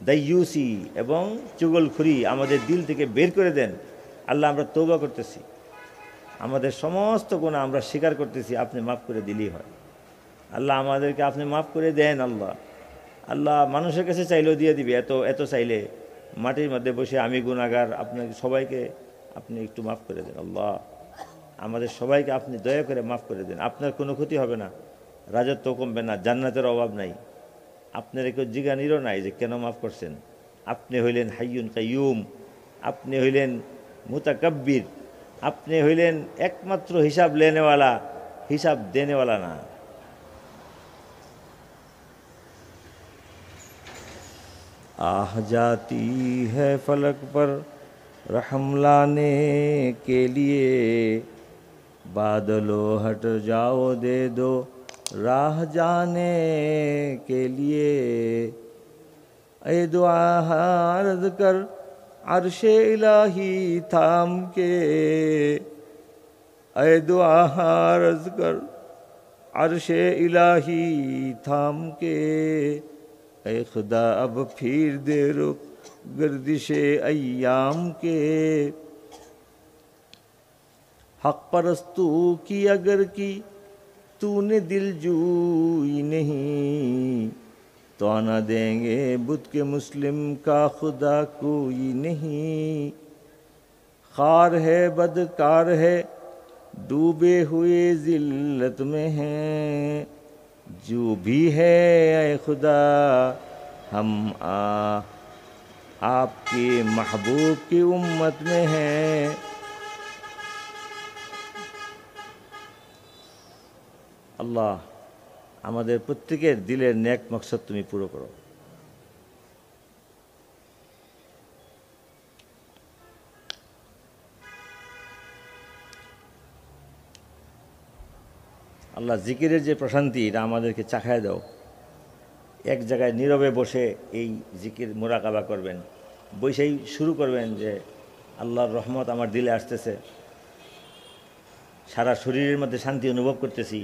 দাইয়ুসি এবং চুগলখুরি আমাদের দিল থেকে বের করে দেন। আল্লাহ আমরা তওবা করতেছি, আমাদের সমস্ত গুনাহ আমরা স্বীকার করতেছি, আপনি মাফ করে দিলেই হয়। আল্লাহ আমাদেরকে আপনি মাফ করে দেন। আল্লাহ মানুষের কাছে চাইলেও দিয়ে দিবে, এত চাইলে মাটির মধ্যে বসে আমি গুনাহগার, আপনাকে সবাইকে আপনি একটু মাফ করে দেন। আল্লাহ আমাদের সবাইকে আপনি দয়া করে মাফ করে দেন। আপনার কোনো ক্ষতি হবে না, রাজত্ব কমবে না, জান্নাতের অভাব নাই, আপনার কেউ জিজ্ঞানিরও নাই যে কেন মাফ করছেন। আপনি হইলেন হাইয়ুন কাইয়ুম, আপনি হইলেন মুতাকাব্বির, আপনি হইলেন একমাত্র হিসাব লেনেওয়ালা, হিসাব দেনেওয়ালা না। आह जाती है फलक पर रहम लाने के लिए बादलों हट जाओ दे दो राह जाने के लिए ऐ दुआ अर्ज कर अर्शे इलाही थाम के ऐ दुआ अर्ज कर अर्शे इलाही थाम के ऐ खुदा अब फिर दे रुख गर्दिशे अय्याम के हक परस्तू की अगर की तूने दिल जूई नहीं तो आना देंगे बुत के मुस्लिम का खुदा कोई नहीं खार है बदकार है डूबे हुए जिल्लत में हैं जो भी है ऐ खुदा हम आपके महबूब की उम्मत में हैं। আল্লাহ আমাদের প্রত্যেকের দিলের নেক মকসদ তুমি পুরো করো। আল্লাহ জিকিরের যে প্রশান্তি এটা আমাদেরকে চাখায় দাও। এক জায়গায় নীরবে বসে এই জিকির মোরাকাবা করবেন, বসেই শুরু করবেন যে আল্লাহর রহমত আমার দিলে আসতেছে, সারা শরীরের মধ্যে শান্তি অনুভব করতেছি।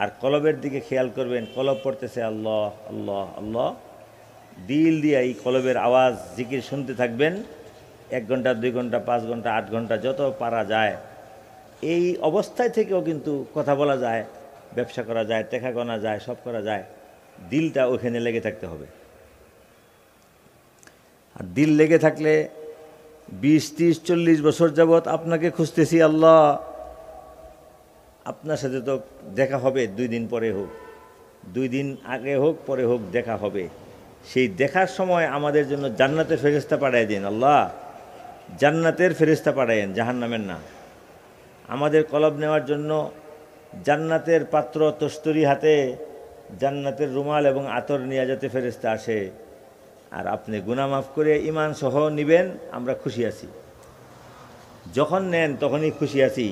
আর কলবের দিকে খেয়াল করবেন, কলব পড়তেছে আল্লাহ আল্লাহ আল্লাহ, দিল দিয়ে এই কলবের আওয়াজ জিকির শুনতে থাকবেন। 1 ঘন্টা 2 ঘন্টা 5 ঘন্টা 8 ঘন্টা যত পারা যায়। এই অবস্থায় থেকেও কিন্তু কথা বলা যায়, ব্যবসা করা যায়, টেকা গোনা যায়, সব করা যায়। দিলটা ওখানে লেগে থাকতে হবে। আর দিল লেগে থাকলে 20, 30, 40 বছর যাবৎ আপনাকে খুঁজতেছি আল্লাহ, আপনার সাথে তো দেখা হবে 2 দিন পরে হোক, 2 দিন আগে হোক পরে হোক, দেখা হবে। সেই দেখার সময় আমাদের জন্য জান্নাতের ফেরেশতা পাঠায় দিন আল্লাহ, জান্নাতের ফেরেশতা পাঠায়েন, জাহান্নামের না। আমাদের কলব নেওয়ার জন্য জান্নাতের পাত্র তস্তরি হাতে জান্নাতের রুমাল এবং আতর নিয়ে যাতে ফেরেশতা আসে। আর আপনি গুনাহ মাফ করে ঈমান সহ নিবেন, আমরা খুশি আছি। যখন নেন তখনই খুশি আছি,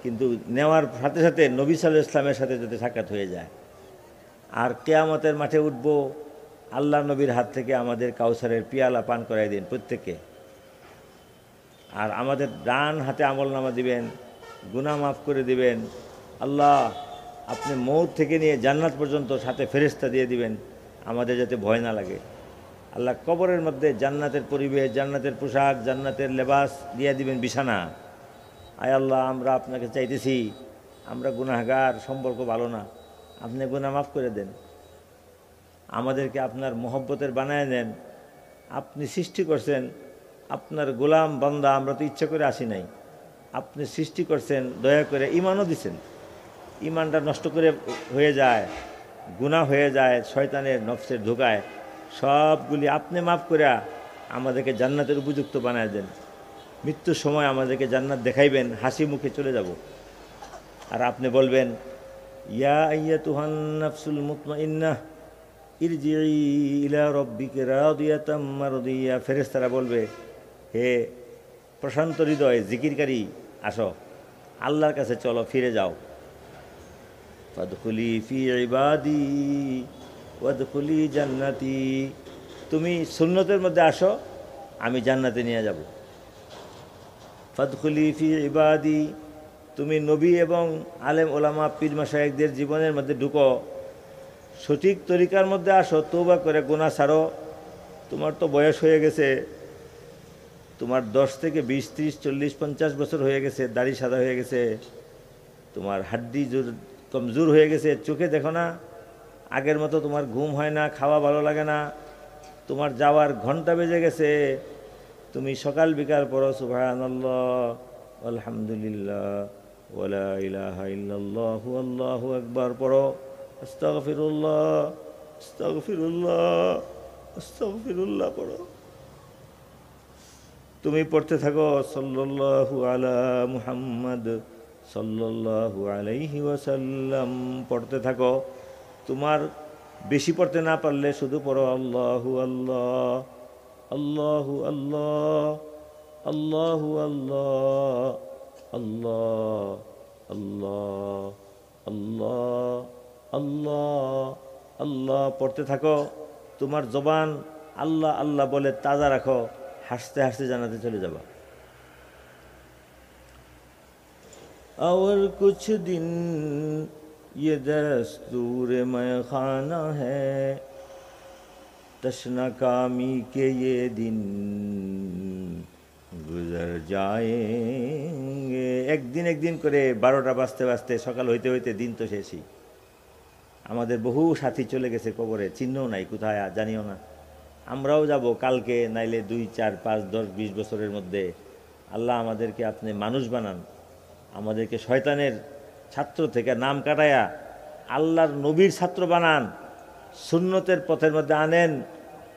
কিন্তু নেওয়ার সাথে সাথে নবী সাল্লাল্লাহু আলাইহি ওয়াসাল্লামের সাথে যাতে সাক্ষাৎ হয়ে যায়। আর কিয়ামতের মাঠে উঠব, আল্লাহ নবীর হাত থেকে আমাদের কাউসারের পিয়ালা পান করাই দিন প্রত্যেককে। আর আমাদের ডান হাতে আমলনামা দিবেন, গুনাহ মাফ করে দিবেন আল্লাহ। আপনি মৌত থেকে নিয়ে জান্নাত পর্যন্ত সাথে ফেরেশতা দিয়ে দিবেন, আমাদের যাতে ভয় না লাগে। আল্লাহ কবরের মধ্যে জান্নাতের পরিবেশ, জান্নাতের পোশাক, জান্নাতের লেবাস দিয়ে দিবেন, বিছানা। আয় আল্লাহ, আমরা আপনাকে চাইতেছি, আমরা গুনাহগার, সম্পর্ক ভালো না, আপনি গুনাহ মাফ করে দেন, আমাদেরকে আপনার মহব্বতের বানায় নেন। আপনি সৃষ্টি করছেন, আপনার গোলাম বান্দা, আমরা তো ইচ্ছা করে আসি নাই। আপনি সৃষ্টি করছেন, দয়া করে ঈমানও দিছেন। ঈমানটা নষ্ট করে হয়ে যায়, গুনাহ হয়ে যায়, শয়তানের নফসের ধোকায়, সবগুলি আপনি মাফ করে আমাদেরকে জান্নাতের উপযুক্ত বানায় দেন। মৃত্যুর সময় আমাদেরকে জান্নাত দেখাইবেন, হাসি মুখে চলে যাব। আর আপনি বলবেন, ইয়া আইয়াতুহান নাফসুল মুতমাইন্নাহ ইরজিই ইলা রাব্বিকা রাদিয়াতাম মারদিয়া। ফেরেশতারা বলবে, হে প্রশান্ত হৃদয় জিকিরকারী, আসো, আল্লাহর কাছে চলো, ফিরে যাও। ফাদখুলি ফি ইবাদি ওয়াদখুলি জান্নাতি। তুমি সুন্নতের মধ্যে আসো, আমি জান্নাতে নিয়ে যাব। ফাদখুলি ফি ইবাদি, তুমি নবী এবং আলেম ওলামা পীর মাশায়েখদের জীবনের মধ্যে ঢুকো, সঠিক তরিকার মধ্যে আসো, তওবা করে গুনাহ ছাড়ো। তোমার তো বয়স হয়ে গেছে, তোমার 10 থেকে 20, 30, 40, 50 বছর হয়ে গেছে, দাড়ি সাদা হয়ে গেছে, তোমার হাড্ডি কমজোর হয়ে গেছে, চোখে দেখো না, আগের মতো তোমার ঘুম হয় না, খাওয়া ভালো লাগে না, তোমার যাওয়ার ঘন্টা বেজে গেছে। তুমি সকাল বিকাল পড়ো সুবহানাল্লাহ, আলহামদুলিল্লাহ, ওয়ালা ইলাহা ইল্লাল্লাহু আল্লাহু আকবার পড়ো, আস্তাগফিরুল্লাহ আস্তাগফিরুল্লাহ আস্তাগফিরুল্লাহ পড়ো। তুমি পড়তে থাকো সাল্লাল্লাহু আলা মুহাম্মদ সাল্লাল্লাহু আলাইহি ওয়াসাল্লাম, পড়তে থাকো। তোমার বেশি পড়তে না পারলে শুধু পড়ো আল্লাহু আল্লাহ আল্লাহু আল্লাহ আল্লাহু আল্লাহ আল্লাহ আল্লাহ আল্লাহ আল্লাহ আল্লাহ পড়তে থাকো। তোমার জবান আল্লাহ আল্লাহ বলে তাজা রাখো, হাসতে হাসতে জান্নাতে চলে যাবা। और कुछ दिन ये दस्तूर मैं खाना है, तशना कामी के ये दिन गुजर जाएंगे। একদিন একদিন করে 12টা বাজতে বাজতে সকাল হইতে হইতে দিন তো শেষই। আমাদের বহু সাথী চলে গেছে কবরে, চিহ্নও নাই, কোথায় জানিও না। আমরাও যাব কালকে, নাইলে 2, 4, 5, 10, 20 বছরের মধ্যে। আল্লাহ আমাদেরকে আপনি মানুষ বানান, আমাদেরকে শয়তানের ছাত্র থেকে নাম কাটায়া আল্লাহর নবীর ছাত্র বানান, সুন্নতের পথের মধ্যে আনেন।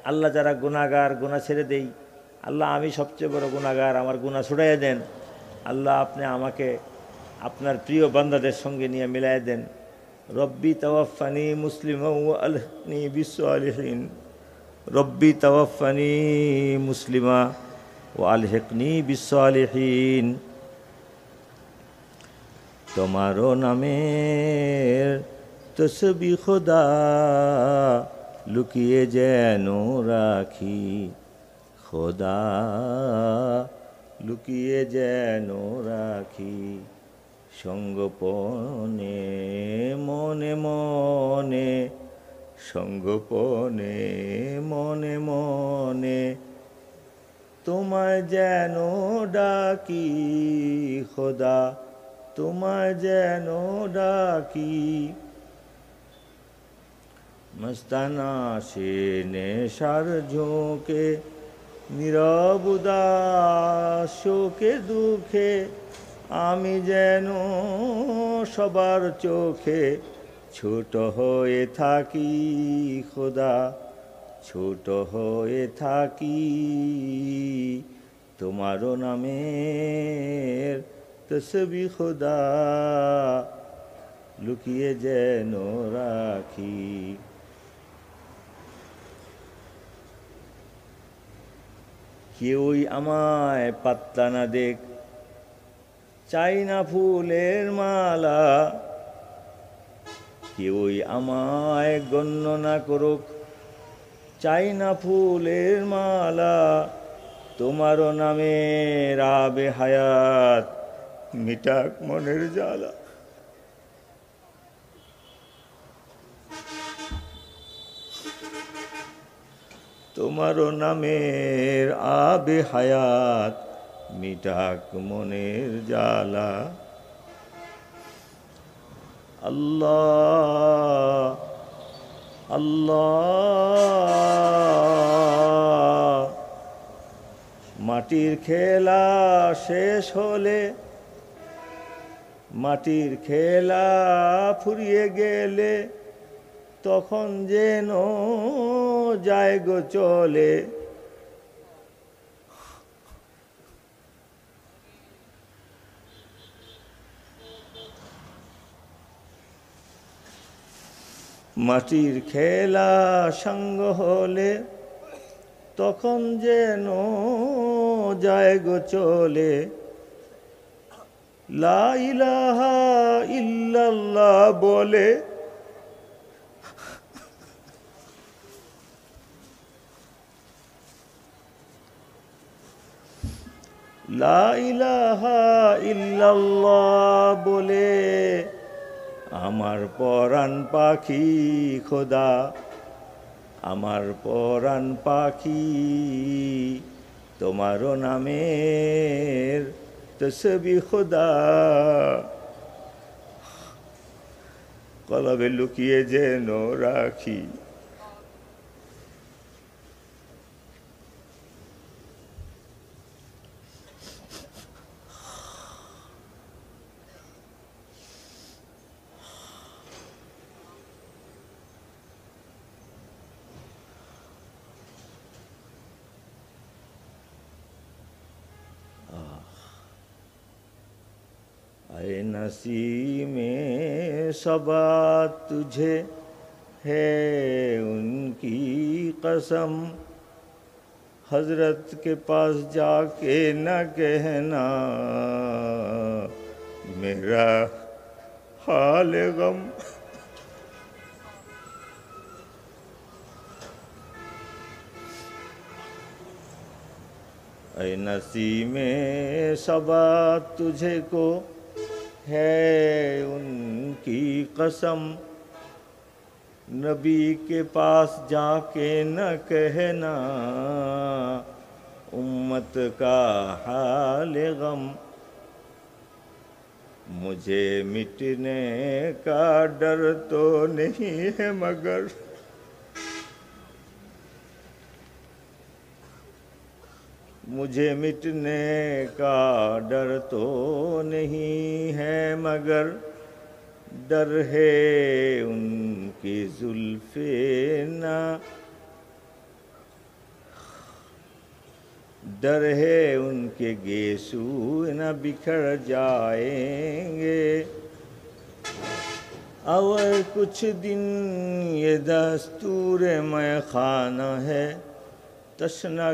আল্লাহ যারা গুনাহগার, গুনাহ ছেড়ে দেই। আল্লাহ আমি সবচেয়ে বড় গুনাহগার, আমার গুনাহ ছুটাইয়া দেন। আল্লাহ আপনি আমাকে আপনার প্রিয় বান্দাদের সঙ্গে নিয়ে মিলাইয়া দেন। রব্বি তাওয়াফানি মুসলিমা ওয়া আলহিকনি বিসসালিহিন, রব্বি তাওয়াফানি মুসলিমা ওয়া আলহিকনি বিসসালিহিন। তোমারও নামের তসবিহ খোদা লুকিয়ে যেন রাখি, খোদা লুকিয়ে যেন রাখি। সঙ্গোপনে মনে মনে, সঙ্গোপনে মনে মনে তোমায় যেন ডাকি, খোদা তোমায় যেন ডাকি। মস্তানা সে নেশার ঝোঁকে, নীরব উদাস শোকে দুঃখে আমি যেন সবার চোখে ছোট হয়ে থাকি, খোদা ছোট হয়ে থাকি। তোমারও নামের তসবিহ খোদা লুকিয়ে যেন রাখি। কেউই আমায় পাত্তা না দেখ, চাই না ফুলের মালা। কেউই আমায় গণ্য না করুক, চাই না ফুলের মালা। তোমারও নামের আবে হায়াত মিটাক মনের জ্বালা। তোমারও নামের আবে হায়াত মিটাক মনের জ্বালা। আল্লাহ আল্লাহ মাটির খেলা শেষ হলে, মাটির খেলা ফুরিয়ে গেলে তখন যেন যায় গো চলে। মাটির খেলা সঙ্গ হলে তখন যেন যায় গো চলে। লা ইলাহা ইল্লাল্লাহ বলে লা ইলাহা ইল্লাল্লাহ বলে আমার পরাণ পাখি, খোদা আমার পরাণ পাখি তোমারও নামের তসবিহ খোদা কলবে লুকিয়ে যেন রাখি। ऐ नसीमे सबा तुझे है उनकी कसम, हजरत के पास जाके न कहना मेरा हाल गम। ऐ नसीमे सबा तुझे को है उनकी कसम, नबी के पास जाके न कहना उम्मत का हाल गम। मुझे मिटने का डर तो नहीं है मगर मुझे मिटने का डर तो नहीं है मगर डर है उनकी जुल्फे ना, डर है उनके गेसू न बिखर जाएंगे। और कुछ दिन ये दस्तूर मैं खाना है तशना